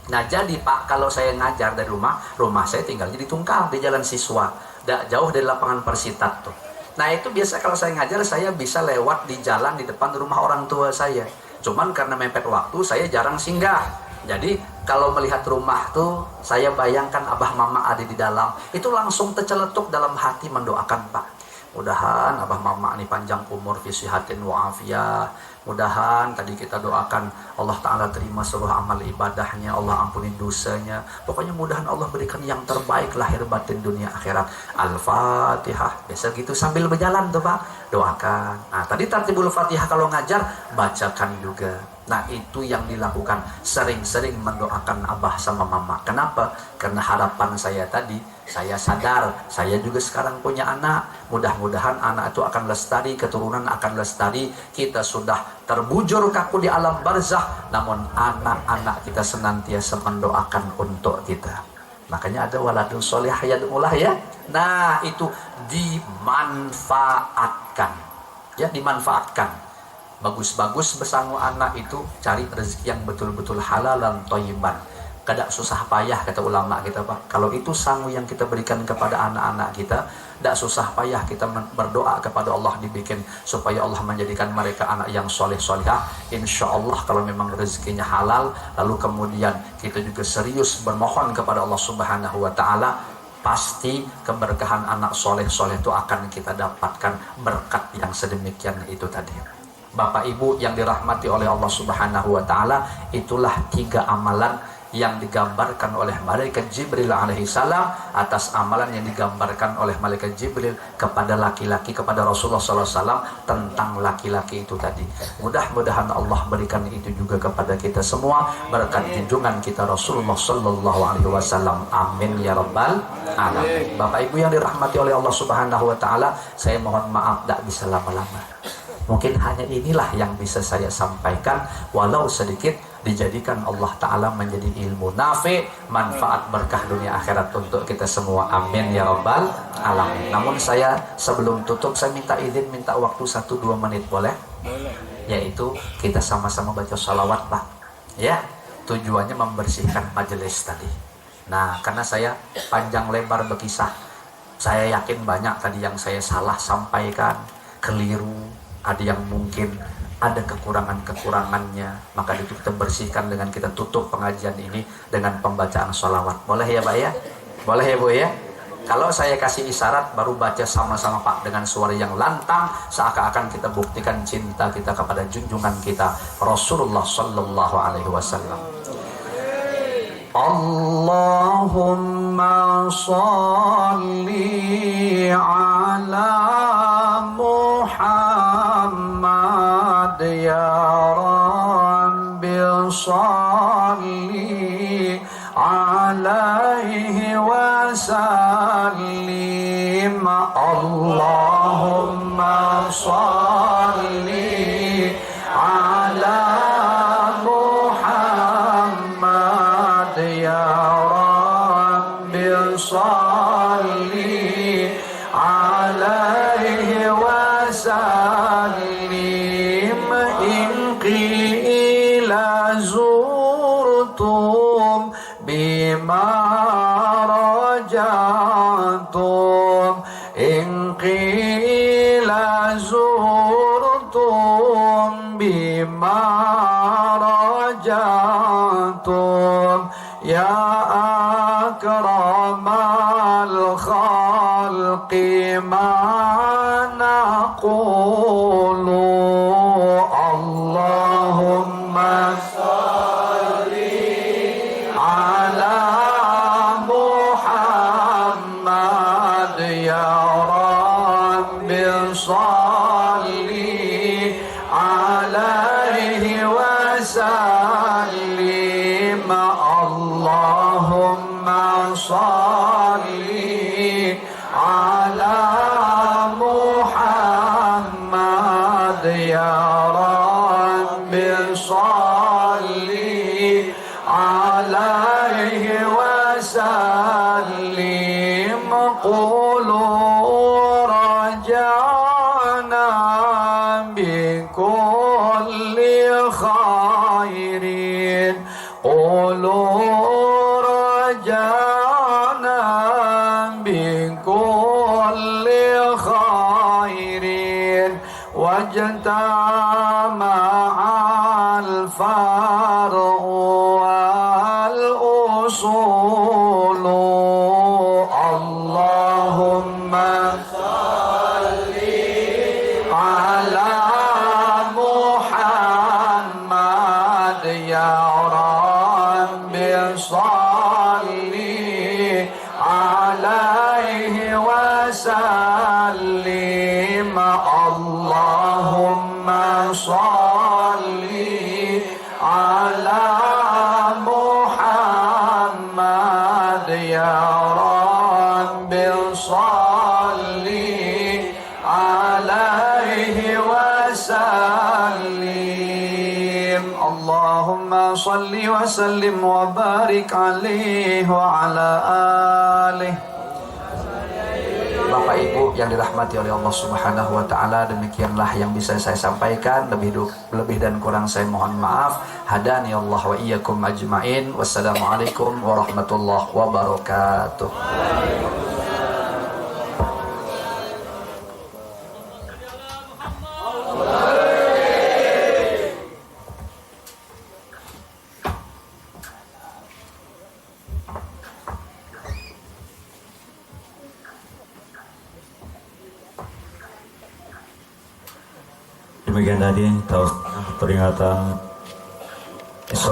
Nah jadi Pak, kalau saya ngajar dari rumah saya tinggalnya di Tungkal, di Jalan Siswa, tidak jauh dari lapangan Persitat tuh. Nah itu biasa kalau saya ngajar, saya bisa lewat di jalan di depan rumah orang tua saya. Cuman karena mepet waktu, saya jarang singgah. Jadi kalau melihat rumah tuh, saya bayangkan abah mama ada di dalam, itu langsung terceletuk dalam hati mendoakan Pak. Mudahan abah mama ini panjang umur, fi sihatin wa afiyah. Mudahan tadi kita doakan Allah Ta'ala terima seluruh amal ibadahnya, Allah ampuni dosanya. Pokoknya mudahan Allah berikan yang terbaik lahir batin dunia akhirat. Al-Fatihah. Biasa gitu sambil berjalan tuh Pak, doakan. Nah tadi Tartibul Fatihah kalau ngajar, bacakan juga. Nah itu yang dilakukan, sering-sering mendoakan abah sama mama. Kenapa? Karena harapan saya tadi, saya sadar, saya juga sekarang punya anak. Mudah-mudahan anak itu akan lestari, keturunan akan lestari. Kita sudah terbujur kaku di alam barzakh, namun anak-anak kita senantiasa mendoakan untuk kita. Makanya ada waladun sholih yad'ulah ya. Nah itu dimanfaatkan, ya dimanfaatkan. Bagus-bagus bersama anak itu cari rezeki yang betul-betul halal dan thayyiban. kada susah payah kata ulama kita Pak. Kalau itu sangu yang kita berikan kepada anak-anak kita, tidak susah payah kita berdoa kepada Allah dibikin supaya Allah menjadikan mereka anak yang soleh-solehah. Insya Allah kalau memang rezekinya halal, lalu kemudian kita juga serius bermohon kepada Allah Subhanahu Wa Taala, pasti keberkahan anak soleh-soleh itu akan kita dapatkan berkat yang sedemikian itu tadi. Bapak Ibu yang dirahmati oleh Allah Subhanahu Wa Taala, itulah 3 amalan yang digambarkan oleh malaikat Jibril alaihissalam atas amalan yang digambarkan oleh malaikat Jibril kepada laki-laki, kepada Rasulullah SAW tentang laki-laki itu tadi. Mudah-mudahan Allah berikan itu juga kepada kita semua berkat junjungan kita Rasulullah SAW. Amin ya rabbal alamin. Bapak Ibu yang dirahmati oleh Allah Subhanahu Wa Taala, saya mohon maaf tidak bisa lama-lama. Mungkin hanya inilah yang bisa saya sampaikan, walau sedikit, dijadikan Allah Ta'ala menjadi ilmu nafi, manfaat berkah dunia akhirat untuk kita semua. Amin ya rabbal alamin. Namun saya sebelum tutup, saya minta izin, minta waktu 1-2 menit boleh? Boleh. Yaitu kita sama-sama baca salawat Pak. Ya, tujuannya membersihkan majelis tadi. Nah, karena saya panjang lebar berkisah, saya yakin banyak tadi yang saya salah sampaikan, keliru, ada yang mungkin ada kekurangan-kekurangannya, maka itu kita bersihkan dengan kita tutup pengajian ini dengan pembacaan sholawat. Boleh ya Pak ya? Boleh ya Bu ya? Kalau saya kasih isyarat baru baca sama-sama Pak dengan suara yang lantang, seakan-akan kita buktikan cinta kita kepada junjungan kita Rasulullah Sallallahu Alaihi Wasallam. Allahumma sholli ala Muhammad ya Rabbi sholli alaihi wa sallim. Allahumma sholli ala Muhammad ya Rabbi sholli alaihi wa sallim. In qila zurtum bima rajatum, in qila zurtum bima rajatum ya akramal khalqi ma naqulu. Allahumma sholli ala Muhammad ya Rabbi sholli alaihi wa sallim. Allahumma sholli ala Muhammad ya Rabbi sholli alaihi wa sallim. Qulu rajana bikulli khairin, qulu rajana bikulli khairin, wajtama'al far'u wal usulu. Allahumma sholli ala Muhammad ya Rabbi sholli alaihi wa sallim. Allahumma sholli ala Muhammad ya Rabbi sholli alaihi wa sallim. Allahumma sholli wa sallim wa barik alaihi wa ala alihi Bapak Ibu yang dirahmati oleh Allah Subhanahu wa taala, demikianlah yang bisa saya sampaikan. Lebih dan kurang saya mohon maaf. Hadani Allah wa iyyakum ajmain. Wassalamualaikum warahmatullahi wabarakatuh. Demikian tadi peringatan